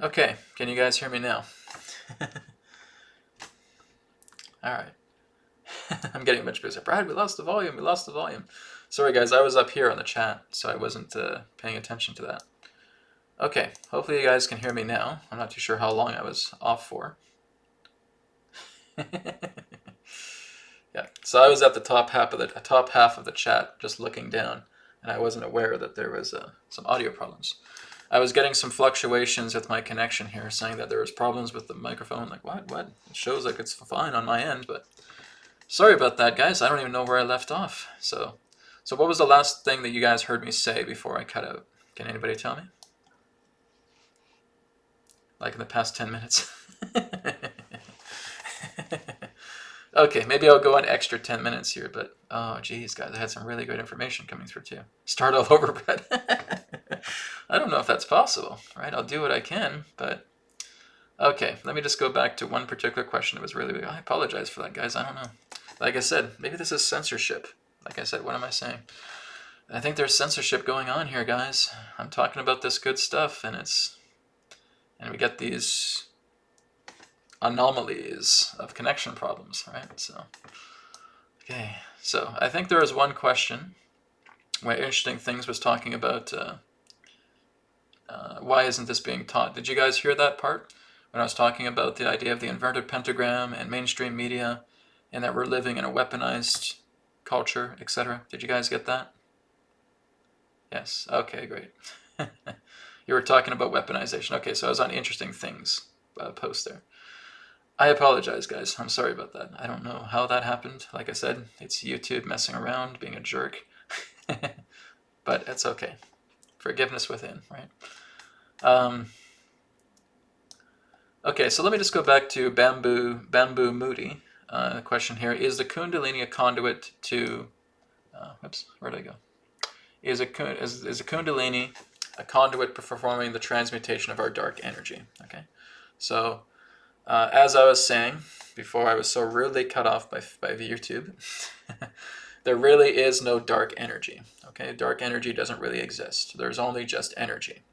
Okay, can you guys hear me now? All right. I'm getting much busier. Brad, we lost the volume. We lost the volume. Sorry, guys. I was up here on the chat, so I wasn't paying attention to that. Okay, hopefully you guys can hear me now. I'm not too sure how long I was off for. Yeah, so I was at the top half of the chat, just looking down, and I wasn't aware that there was some audio problems. I was getting some fluctuations with my connection here, saying that there was problems with the microphone. Like, what? It shows like it's fine on my end, but sorry about that, guys. I don't even know where I left off. So what was the last thing that you guys heard me say before I cut out? Can anybody tell me? Like in the past 10 minutes. Okay, maybe I'll go an extra 10 minutes here, but oh geez, guys, I had some really good information coming through too. Start all over, Brett. I don't know if that's possible, right? I'll do what I can, but okay, let me just go back to one particular question. It was really, I apologize for that, guys. I don't know. Like I said, maybe this is censorship. Like I said, what am I saying? I think there's censorship going on here, guys. I'm talking about this good stuff, and we get these anomalies of connection problems, right? So, okay. So I think there was one question where Interesting Things was talking about why isn't this being taught? Did you guys hear that part? When I was talking about the idea of the inverted pentagram and mainstream media, and that we're living in a weaponized culture, etc. Did you guys get that? Yes. Okay, great. You were talking about weaponization. Okay, so I was on Interesting Things post there. I apologize, guys. I'm sorry about that. I don't know how that happened. Like I said, it's YouTube messing around, being a jerk. But it's okay. Forgiveness within, right? Okay, so let me just go back to Bamboo Moody. The question here, is the Kundalini a conduit to... oops, where'd I go? Is a Kundalini a conduit for performing the transmutation of our dark energy? Okay, so as I was saying before, I was so rudely cut off by YouTube. There really is no dark energy. Okay, dark energy doesn't really exist. There's only just energy.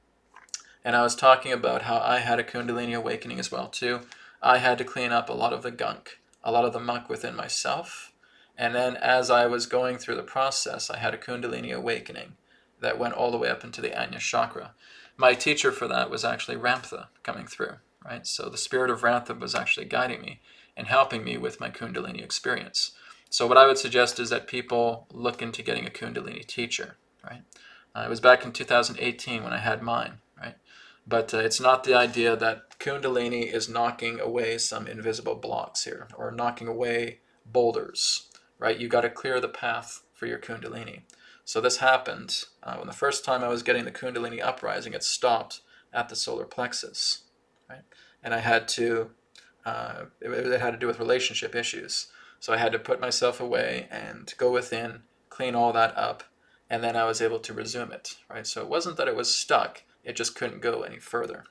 And I was talking about how I had a Kundalini awakening as well too. I had to clean up a lot of the gunk, a lot of the muck within myself. And then as I was going through the process, I had a Kundalini awakening that went all the way up into the Anya chakra. My teacher for that was actually Ramtha coming through, right? So the spirit of Ramtha was actually guiding me and helping me with my Kundalini experience. So what I would suggest is that people look into getting a Kundalini teacher, right? It was back in 2018 when I had mine, right? But it's not the idea that Kundalini is knocking away some invisible blocks here or knocking away boulders, right? You got to clear the path for your Kundalini. So this happened when the first time I was getting the Kundalini uprising, it stopped at the solar plexus, right? And I had to, it had to do with relationship issues. So I had to put myself away and go within, clean all that up, and then I was able to resume it, right? So it wasn't that it was stuck, it just couldn't go any further.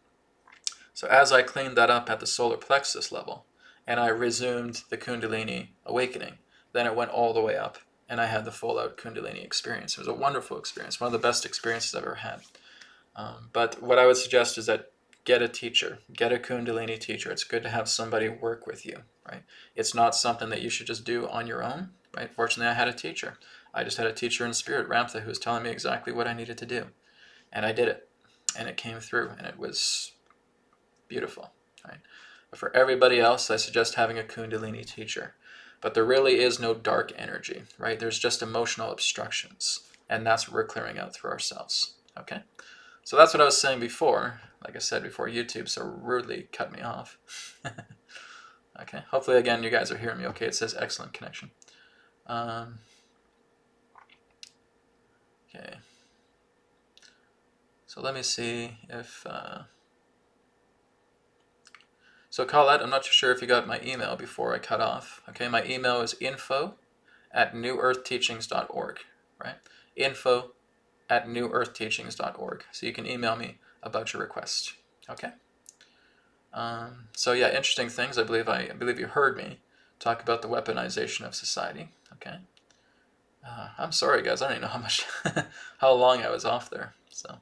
So as I cleaned that up at the solar plexus level, and I resumed the Kundalini awakening, then it went all the way up, and I had the full-out Kundalini experience. It was a wonderful experience, one of the best experiences I've ever had. But what I would suggest is that get a teacher, get a Kundalini teacher. It's good to have somebody work with you, right? It's not something that you should just do on your own, right? Fortunately, I had a teacher. I just had a teacher in spirit, Ramtha, who was telling me exactly what I needed to do. And I did it, and it came through, and it was beautiful, right? But for everybody else, I suggest having a Kundalini teacher. But there really is no dark energy, right? There's just emotional obstructions, and that's what we're clearing out through ourselves, okay? So that's what I was saying before. Like I said before, YouTube so rudely cut me off. Okay, hopefully again you guys are hearing me okay. It says excellent connection. Okay. So let me see if... So Colette, I'm not sure if you got my email before I cut off. Okay, my email is info@newearthteachings.org, right? info@newearthteachings.org. So you can email me about your request. Okay. So yeah, Interesting Things. I believe you heard me talk about the weaponization of society. Okay. I'm sorry, guys. I don't even know how long I was off there. So.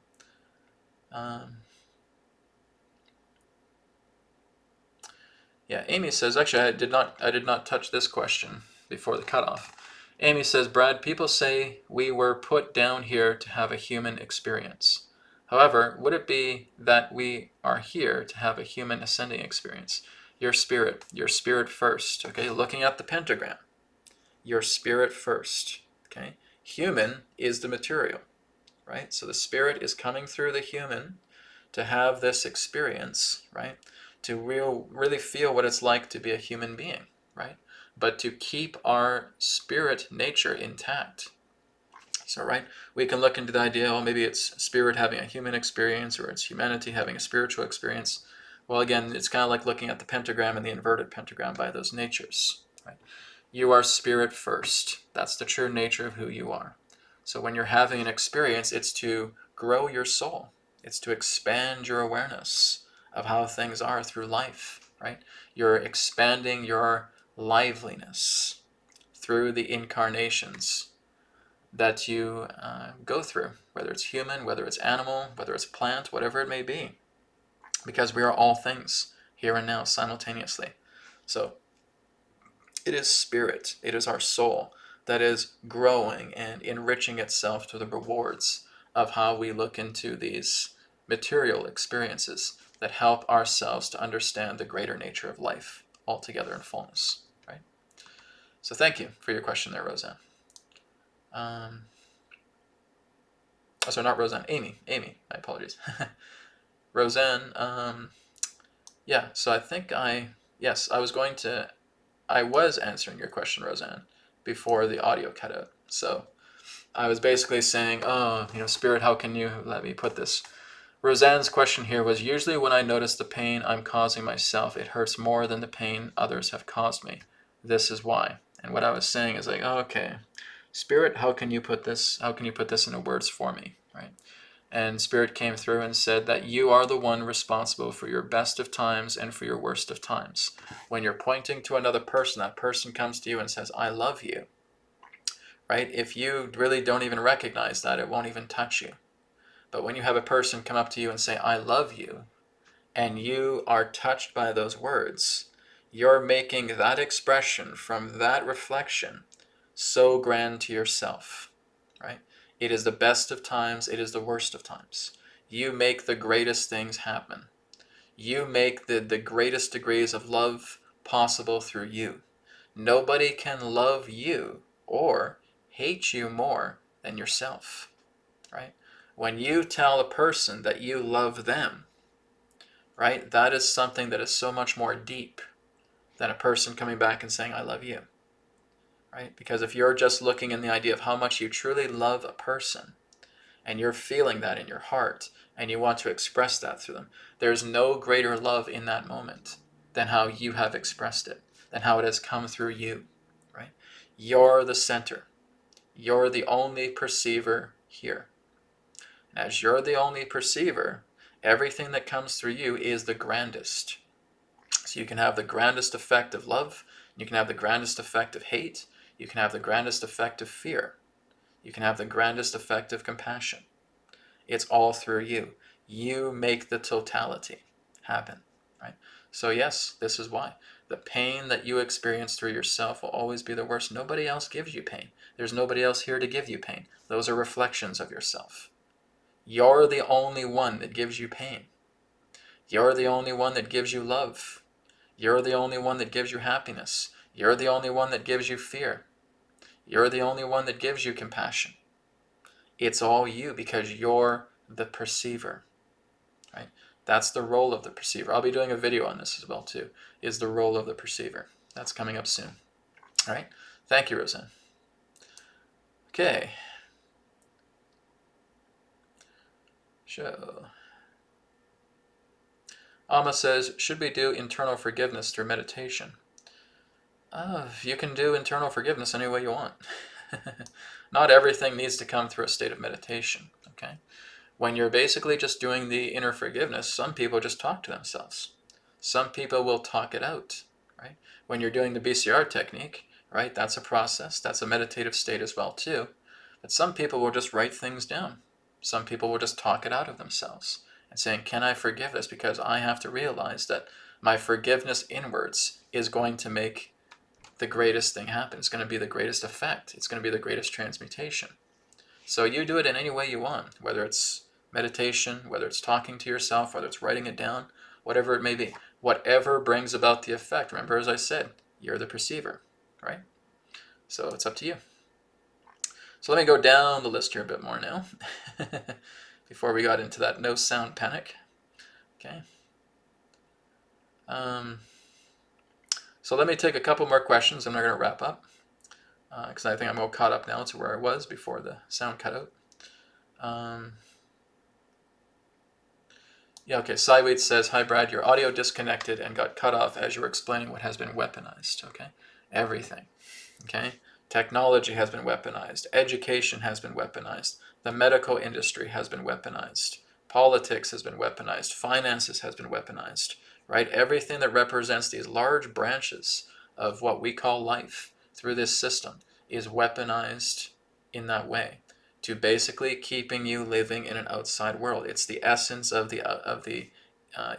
Yeah, Amy says, actually, I did not touch this question before the cutoff. Amy says, Brad, people say we were put down here to have a human experience. However, would it be that we are here to have a human ascending experience? Your spirit first, okay? Looking at the pentagram, your spirit first, okay? Human is the material, right? So the spirit is coming through the human to have this experience, right? To really feel what it's like to be a human being, right? But to keep our spirit nature intact. So, right, we can look into the idea, well, maybe it's spirit having a human experience or it's humanity having a spiritual experience. Well, again, it's kind of like looking at the pentagram and the inverted pentagram by those natures, right? You are spirit first. That's the true nature of who you are. So when you're having an experience, it's to grow your soul. It's to expand your awareness of how things are through life, right? You're expanding your liveliness through the incarnations that you go through, whether it's human, whether it's animal, whether it's plant, whatever it may be, because we are all things here and now simultaneously. So it is spirit, it is our soul that is growing and enriching itself to the rewards of how we look into these material experiences that help ourselves to understand the greater nature of life altogether in fullness, right? So thank you for your question there, Roseanne. Oh, sorry, not Roseanne, Amy, my apologies. Roseanne, yeah, so I think I was answering your question, Roseanne, before the audio cut out. So I was basically saying, oh, Spirit, how can you let me put this? Roseanne's question here was, usually when I notice the pain I'm causing myself, it hurts more than the pain others have caused me. This is why. And what I was saying is like, oh, okay, Spirit, how can you put this into words for me, right? And Spirit came through and said that you are the one responsible for your best of times and for your worst of times. When you're pointing to another person, that person comes to you and says, I love you, right? If you really don't even recognize that, it won't even touch you. But when you have a person come up to you and say, I love you, and you are touched by those words, you're making that expression from that reflection so grand to yourself, right? It is the best of times, it is the worst of times. You make the greatest things happen. You make the greatest degrees of love possible through you. Nobody can love you or hate you more than yourself, right? When you tell a person that you love them, right, that is something that is so much more deep than a person coming back and saying, I love you, right? Because if you're just looking in the idea of how much you truly love a person, and you're feeling that in your heart, and you want to express that through them, there's no greater love in that moment than how you have expressed it, than how it has come through you, right? You're the center. You're the only perceiver here. And as you're the only perceiver, everything that comes through you is the grandest. So you can have the grandest effect of love, you can have the grandest effect of hate, you can have the grandest effect of fear, you can have the grandest effect of compassion. It's all through you. You make the totality happen, right? So yes, this is why. The pain that you experience through yourself will always be the worst. Nobody else gives you pain. There's nobody else here to give you pain. Those are reflections of yourself. You're the only one that gives you pain. You're the only one that gives you love. You're the only one that gives you happiness. You're the only one that gives you fear. You're the only one that gives you compassion. It's all you because you're the perceiver, right? That's the role of the perceiver. I'll be doing a video on this as well too, is the role of the perceiver. That's coming up soon. All right. Thank you, Roseanne. Okay. So, Amma says, should we do internal forgiveness through meditation? You can do internal forgiveness any way you want. Not everything needs to come through a state of meditation, okay? When you're basically just doing the inner forgiveness, some people just talk to themselves. Some people will talk it out, right? When you're doing the BCR technique, right, that's a process. That's a meditative state as well too. But some people will just write things down. Some people will just talk it out of themselves and saying, can I forgive this? Because I have to realize that My forgiveness inwards is going to make the greatest thing happen. It's going to be the greatest effect. It's going to be the greatest transmutation. So you do it in any way you want, whether it's meditation, whether it's talking to yourself, whether it's writing it down, whatever it may be. Whatever brings about the effect. Remember, as I said, you're the perceiver, right? So it's up to you. So let me go down the list here a bit more now before we got into that no sound panic. Okay. So let me take a couple more questions and we're going to wrap up because I think I'm all caught up now to where I was before the sound cut out. Yeah, okay. Cyweed says, hi, Brad, your audio disconnected and got cut off as you were explaining what has been weaponized. Okay. Everything. Okay. Technology has been weaponized. Education has been weaponized. The medical industry has been weaponized. Politics has been weaponized. Finances has been weaponized, right? Everything that represents these large branches of what we call life through this system is weaponized in that way to basically keeping you living in an outside world. It's the essence of the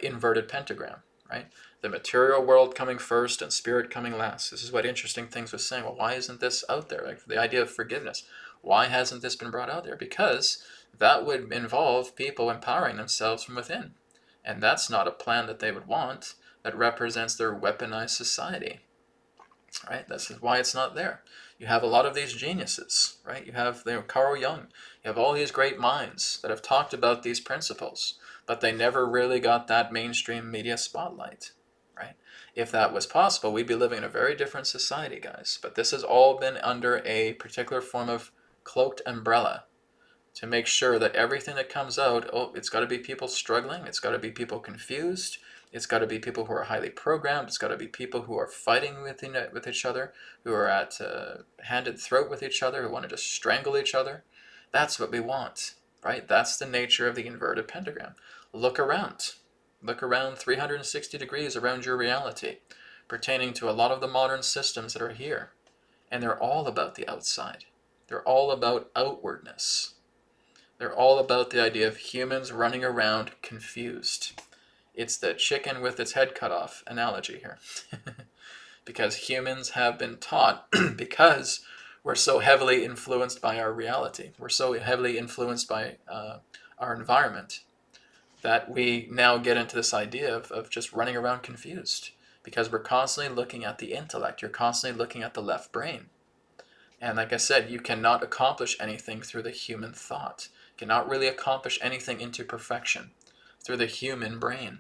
inverted pentagram, right? The material world coming first and spirit coming last. This is what Interesting Things was saying. Well, why isn't this out there? Like the idea of forgiveness. Why hasn't this been brought out there? Because that would involve people empowering themselves from within. And that's not a plan that they would want that represents their weaponized society, right? That's why it's not there. You have a lot of these geniuses, right? You have Carl Jung. You have all these great minds that have talked about these principles, but they never really got that mainstream media spotlight, right? If that was possible, we'd be living in a very different society, guys. But this has all been under a particular form of cloaked umbrella to make sure that everything that comes out, it's got to be people struggling. It's got to be people confused. It's got to be people who are highly programmed. It's got to be people who are fighting with each other, who are at hand and throat with each other, who want to just strangle each other. That's what we want, right? That's the nature of the inverted pentagram. Look around. Look around 360 degrees around your reality, pertaining to a lot of the modern systems that are here. And they're all about the outside. They're all about outwardness. They're all about the idea of humans running around confused. It's the chicken with its head cut off analogy here. Because humans have been taught, because we're so heavily influenced by our reality, we're so heavily influenced by our environment, that we now get into this idea of just running around confused. Because we're constantly looking at the intellect, you're constantly looking at the left brain. And like I said, you cannot accomplish anything through the human thought. You cannot really accomplish anything into perfection through the human brain,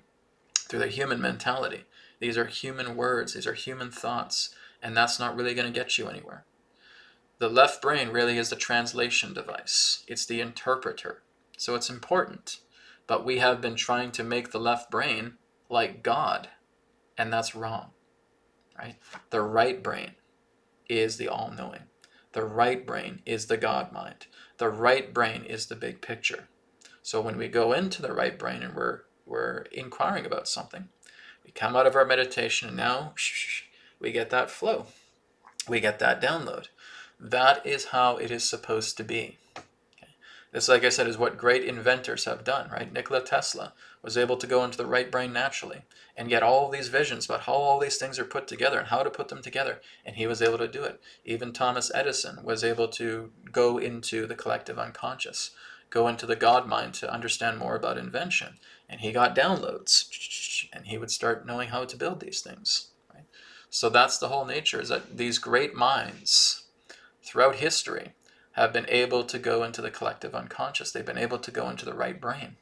through the human mentality. These are human words, these are human thoughts, and that's not really going to get you anywhere. The left brain really is the translation device. It's the interpreter. So it's important. But we have been trying to make the left brain like God, and that's wrong, right? The right brain is the all-knowing. The right brain is the God mind. The right brain is the big picture. So when we go into the right brain and we're inquiring about something, we come out of our meditation and now we get that flow. We get that download. That is how it is supposed to be. Okay. This, like I said, is what great inventors have done, right? Nikola Tesla was able to go into the right brain naturally and get all these visions about how all these things are put together and how to put them together, and he was able to do it. Even Thomas Edison was able to go into the collective unconscious, go into the God mind to understand more about invention, and he got downloads, and he would start knowing how to build these things, right? So that's the whole nature, is that these great minds throughout history have been able to go into the collective unconscious. They've been able to go into the right brain.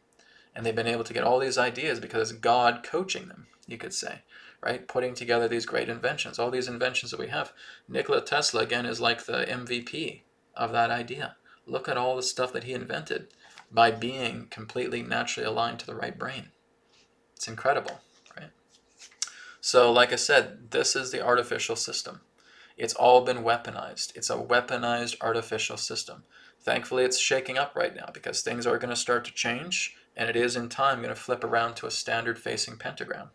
And they've been able to get all these ideas because it's God coaching them, you could say, right? Putting together these great inventions, all these inventions that we have. Nikola Tesla, again, is like the MVP of that idea. Look at all the stuff that he invented by being completely naturally aligned to the right brain. It's incredible, right? So, like I said, this is the artificial system. It's all been weaponized. It's a weaponized artificial system. Thankfully, it's shaking up right now because things are going to start to change, and it is in time going to flip around to a standard facing pentagram.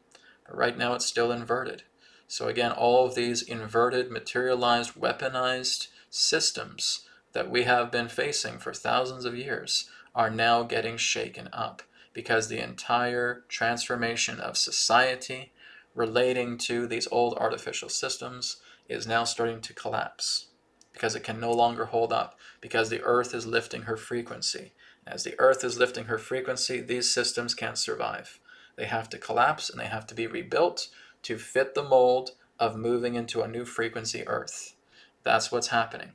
But right now it's still inverted. So again, all of these inverted, materialized, weaponized systems that we have been facing for thousands of years are now getting shaken up because the entire transformation of society, relating to these old artificial systems is now starting to collapse because it can no longer hold up, because the earth is lifting her frequency. As the earth is lifting her frequency, these systems can't survive. They have to collapse and they have to be rebuilt to fit the mold of moving into a new frequency earth. That's what's happening.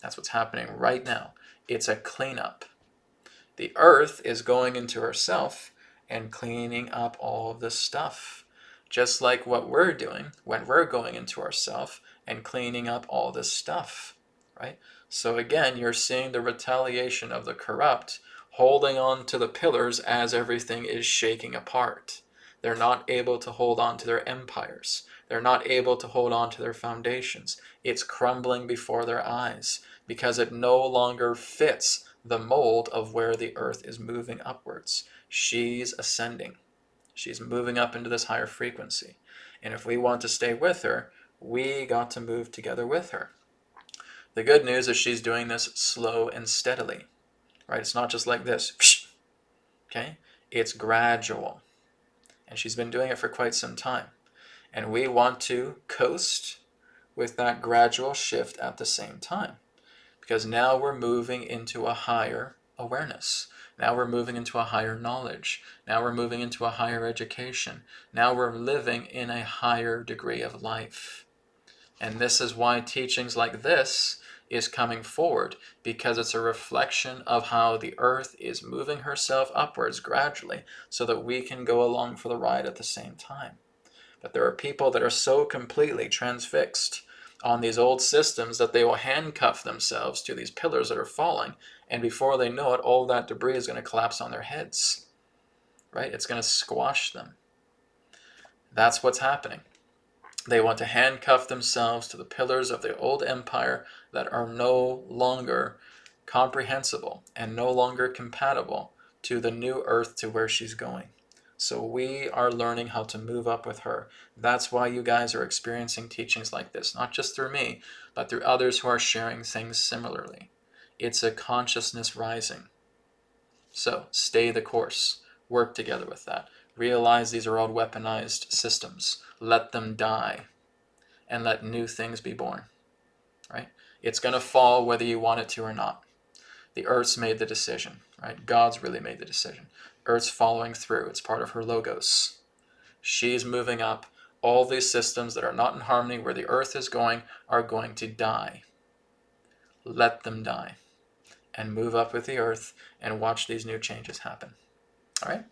That's what's happening right now. It's a cleanup. The earth is going into herself and cleaning up all of this stuff. Just like what we're doing when we're going into ourself and cleaning up all this stuff, right? So again, you're seeing the retaliation of the corrupt holding on to the pillars as everything is shaking apart. They're not able to hold on to their empires. They're not able to hold on to their foundations. It's crumbling before their eyes because it no longer fits the mold of where the earth is moving upwards. She's ascending. She's moving up into this higher frequency. And if we want to stay with her, we got to move together with her. The good news is she's doing this slow and steadily, right? It's not just like this, okay? It's gradual. And she's been doing it for quite some time. And we want to coast with that gradual shift at the same time. Because now we're moving into a higher awareness. Now we're moving into a higher knowledge. Now we're moving into a higher education. Now we're living in a higher degree of life. And this is why teachings like this is coming forward, because it's a reflection of how the earth is moving herself upwards gradually so that we can go along for the ride at the same time. But there are people that are so completely transfixed on these old systems that they will handcuff themselves to these pillars that are falling, and before they know it, all that debris is going to collapse on their heads, right? It's going to squash them. That's what's happening. They want to handcuff themselves to the pillars of the old empire that are no longer comprehensible and no longer compatible to the new earth, to where she's going. So we are learning how to move up with her. That's why you guys are experiencing teachings like this, not just through me, but through others who are sharing things similarly. It's a consciousness rising. So stay the course. Work together with that. Realize these are all weaponized systems. Let them die and let new things be born, right? It's going to fall whether you want it to or not. The earth's made the decision, right? God's really made the decision. Earth's following through. It's part of her logos. She's moving up. All these systems that are not in harmony where the earth is going are going to die. Let them die and move up with the earth and watch these new changes happen. All right?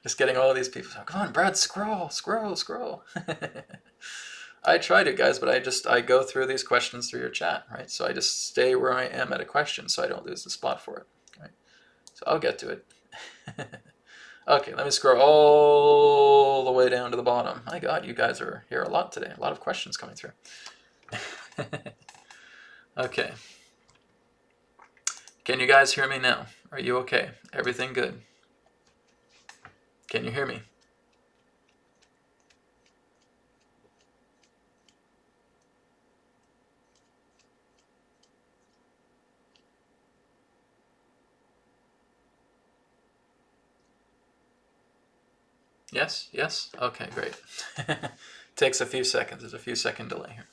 Just getting all of these people. Come on, Brad, scroll. I tried it, guys, but I go through these questions through your chat, right? So I just stay where I am at a question so I don't lose the spot for it, right? So I'll get to it. Okay, let me scroll all the way down to the bottom. My God, you guys are here a lot today. A lot of questions coming through. Okay. Can you guys hear me now? Are you okay? Everything good? Can you hear me? Yes? Yes? Okay, great. Takes a few seconds. There's a few second delay here.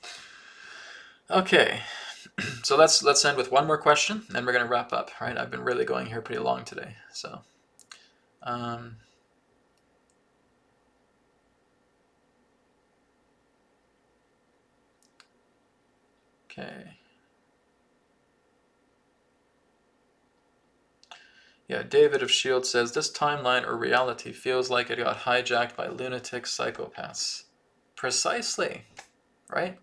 Okay, so let's end with one more question, and then we're going to wrap up, right? I've been really going here pretty long today, so. Okay. Yeah, David of Shield says, this timeline or reality feels like it got hijacked by lunatic psychopaths. Precisely, right?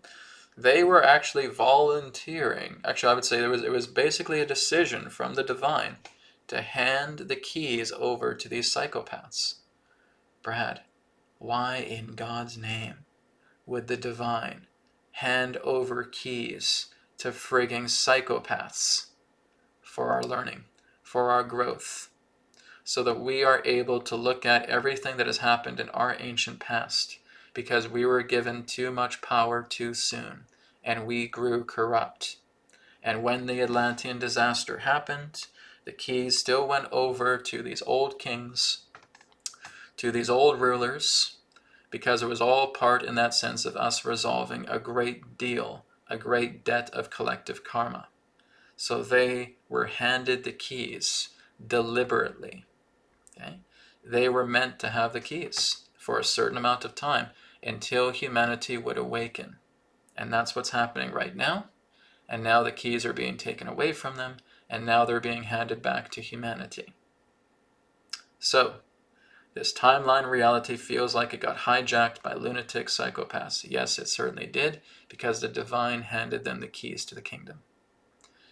They were actually volunteering. Actually, I would say it was basically a decision from the divine to hand the keys over to these psychopaths. Brad, why in God's name would the divine hand over keys to frigging psychopaths for our learning, for our growth, so that we are able to look at everything that has happened in our ancient past, because we were given too much power too soon, and we grew corrupt. And when the Atlantean disaster happened, the keys still went over to these old kings to these old rulers, because it was all part in that sense of us resolving a great deal, a great debt of collective karma. So they were handed the keys deliberately. Okay? They were meant to have the keys for a certain amount of time until humanity would awaken. And that's what's happening right now. And now the keys are being taken away from them, and now they're being handed back to humanity. So, this timeline reality feels like it got hijacked by lunatic psychopaths. Yes, it certainly did, because the divine handed them the keys to the kingdom.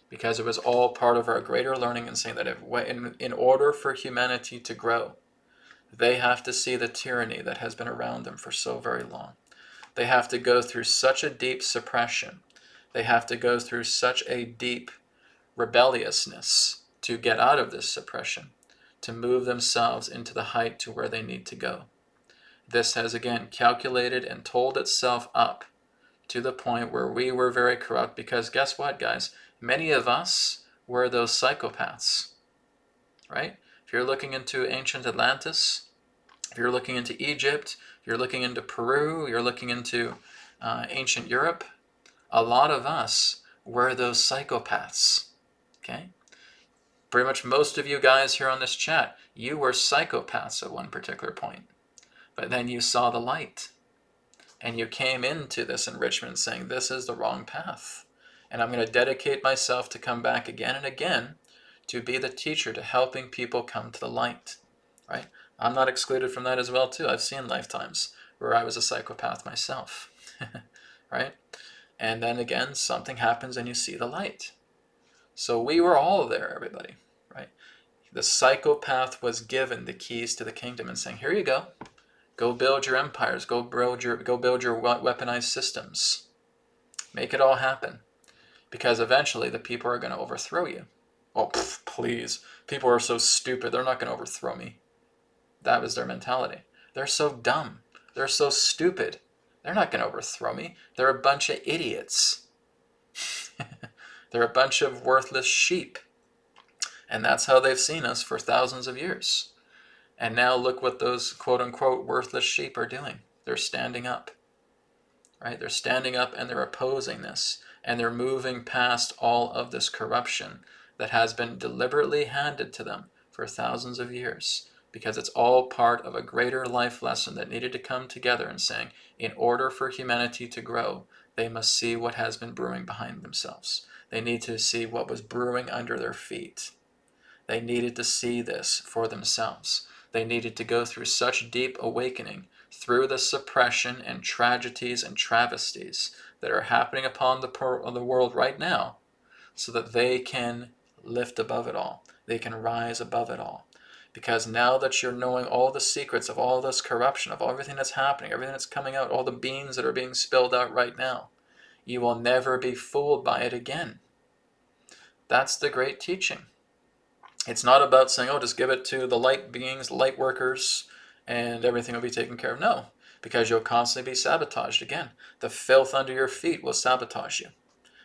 Because it was all part of our greater learning and saying that in order for humanity to grow, they have to see the tyranny that has been around them for so very long. They have to go through such a deep suppression. They have to go through such a deep rebelliousness to get out of this suppression, to move themselves into the height to where they need to go. This has again calculated and told itself up to the point where we were very corrupt, because guess what, guys? Many of us were those psychopaths, right? If you're looking into ancient Atlantis, if you're looking into Egypt, if you're looking into Peru, you're looking into ancient Europe, a lot of us were those psychopaths, okay? Pretty much most of you guys here on this chat, you were psychopaths at one particular point, but then you saw the light, and you came into this enrichment saying, this is the wrong path, and I'm going to dedicate myself to come back again and again to be the teacher to helping people come to the light, right? I'm not excluded from that as well, too. I've seen lifetimes where I was a psychopath myself, right? And then again, something happens and you see the light. So we were all there, everybody, right? The psychopath was given the keys to the kingdom and saying, here you go. Go build your empires. Go build your weaponized systems. Make it all happen. Because eventually the people are going to overthrow you. Oh, please. People are so stupid. They're not going to overthrow me. That was their mentality. They're so dumb. They're so stupid. They're not going to overthrow me. They're a bunch of idiots. They're a bunch of worthless sheep. And that's how they've seen us for thousands of years. And now look what those quote-unquote worthless sheep are doing. They're standing up. Right? They're standing up and they're opposing this. And they're moving past all of this corruption that has been deliberately handed to them for thousands of years. Because it's all part of a greater life lesson that needed to come together and saying, in order for humanity to grow, they must see what has been brewing behind themselves. They need to see what was brewing under their feet. They needed to see this for themselves. They needed to go through such deep awakening through the suppression and tragedies and travesties that are happening upon the world right now, so that they can lift above it all. They can rise above it all. Because now that you're knowing all the secrets of all this corruption, of everything that's happening, everything that's coming out, all the beans that are being spilled out right now, you will never be fooled by it again. That's the great teaching. It's not about saying, oh, just give it to the light beings, light workers, and everything will be taken care of. No, because you'll constantly be sabotaged again. The filth under your feet will sabotage you.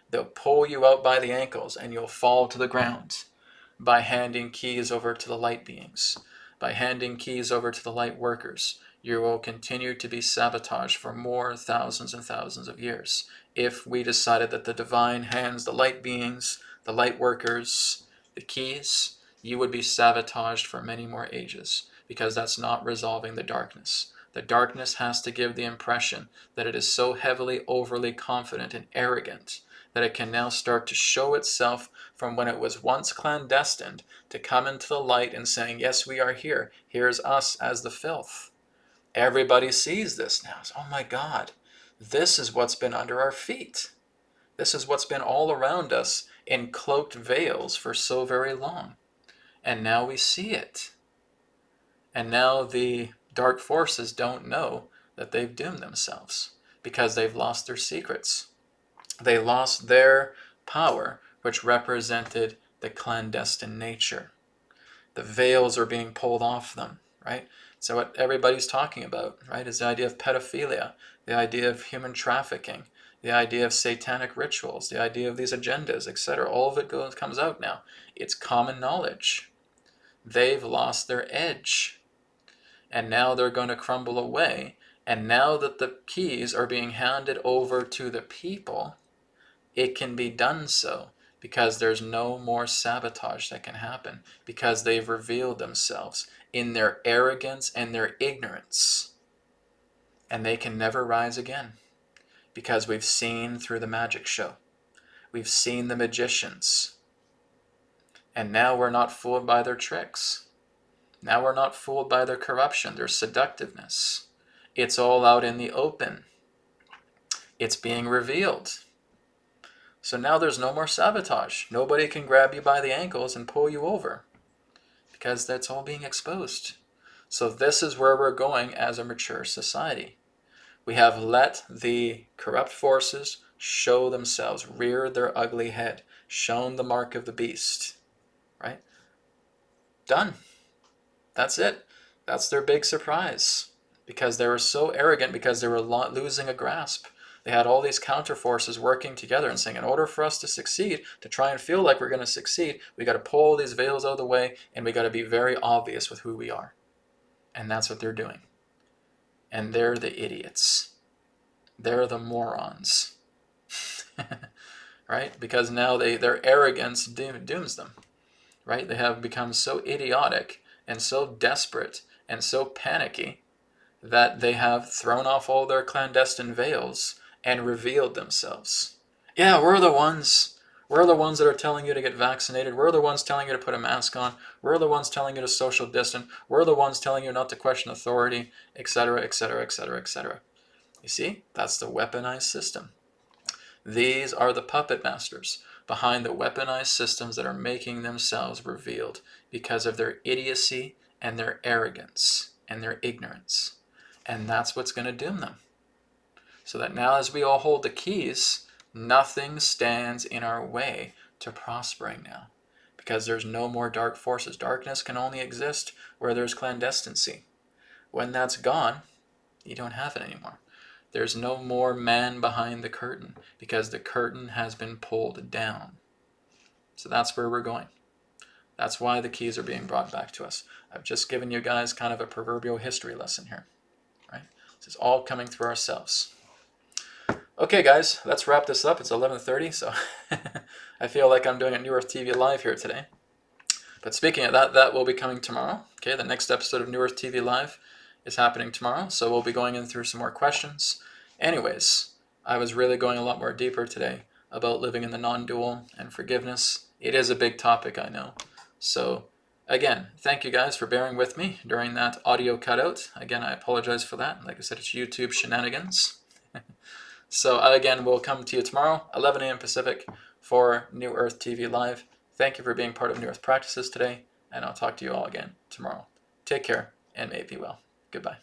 They'll pull you out by the ankles and you'll fall to the ground by handing keys over to the light beings, by handing keys over to the light workers. You will continue to be sabotaged for more thousands and thousands of years. If we decided that the divine hands the light beings, the light workers, the keys, you would be sabotaged for many more ages, because that's not resolving the darkness. The darkness has to give the impression that it is so heavily, overly confident and arrogant that it can now start to show itself from when it was once clandestine to come into the light and saying, yes, we are here. Here's us as the filth. Everybody sees this now. Oh my God, this is what's been under our feet. This is what's been all around us in cloaked veils for so very long. And now we see it. And now the dark forces don't know that they've doomed themselves because they've lost their secrets. They lost their power, which represented the clandestine nature. The veils are being pulled off them, right? So what everybody's talking about, right, is the idea of pedophilia, the idea of human trafficking, the idea of satanic rituals, the idea of these agendas, etc. All of it comes out now. It's common knowledge. They've lost their edge. and now they're going to crumble away. And now that the keys are being handed over to the people, it can be done so because there's no more sabotage that can happen, because they've revealed themselves in their arrogance and their ignorance. And they can never rise again, because we've seen through the magic show. We've seen the magicians. And now we're not fooled by their tricks. Now we're not fooled by their corruption, their seductiveness. It's all out in the open. It's being revealed. So now there's no more sabotage. Nobody can grab you by the ankles and pull you over, because that's all being exposed. So this is where we're going as a mature society. We have let the corrupt forces show themselves, rear their ugly head, shown the mark of the beast, right? Done. That's it. That's their big surprise, because they were so arrogant, because they were losing a grasp. They had all these counter forces working together and saying, in order for us to succeed, to try and feel like we're going to succeed, we got to pull these veils out of the way, and we got to be very obvious with who we are. And that's what they're doing. And they're the idiots. They're the morons. Right? Because now their arrogance dooms them. Right? They have become so idiotic and so desperate and so panicky that they have thrown off all their clandestine veils and revealed themselves. Yeah, we're the ones. We're the ones that are telling you to get vaccinated. We're the ones telling you to put a mask on. We're the ones telling you to social distance. We're the ones telling you not to question authority, etc., etc., etc., etc. You see, that's the weaponized system. These are the puppet masters behind the weaponized systems that are making themselves revealed because of their idiocy and their arrogance and their ignorance. And that's what's going to doom them. So that now, as we all hold the keys, nothing stands in our way to prospering now, because there's no more dark forces. Darkness can only exist where there's clandestinity. When that's gone, you don't have it anymore. There's no more man behind the curtain, because the curtain has been pulled down. So that's where we're going. That's why the keys are being brought back to us. I've just given you guys kind of a proverbial history lesson here. Right? This is all coming through ourselves. Okay, guys, let's wrap this up. It's 11:30, so I feel like I'm doing a New Earth TV Live here today. But speaking of that, that will be coming tomorrow. Okay, the next episode of New Earth TV Live is happening tomorrow, so we'll be going in through some more questions. Anyways, I was really going a lot more deeper today about living in the non-dual and forgiveness. It is a big topic, I know. So, again, thank you guys for bearing with me during that audio cutout. Again, I apologize for that. Like I said, it's YouTube shenanigans. So again, we'll come to you tomorrow, 11 a.m. Pacific, for New Earth TV Live. Thank you for being part of New Earth Practices today, and I'll talk to you all again tomorrow. Take care, and may it be well. Goodbye.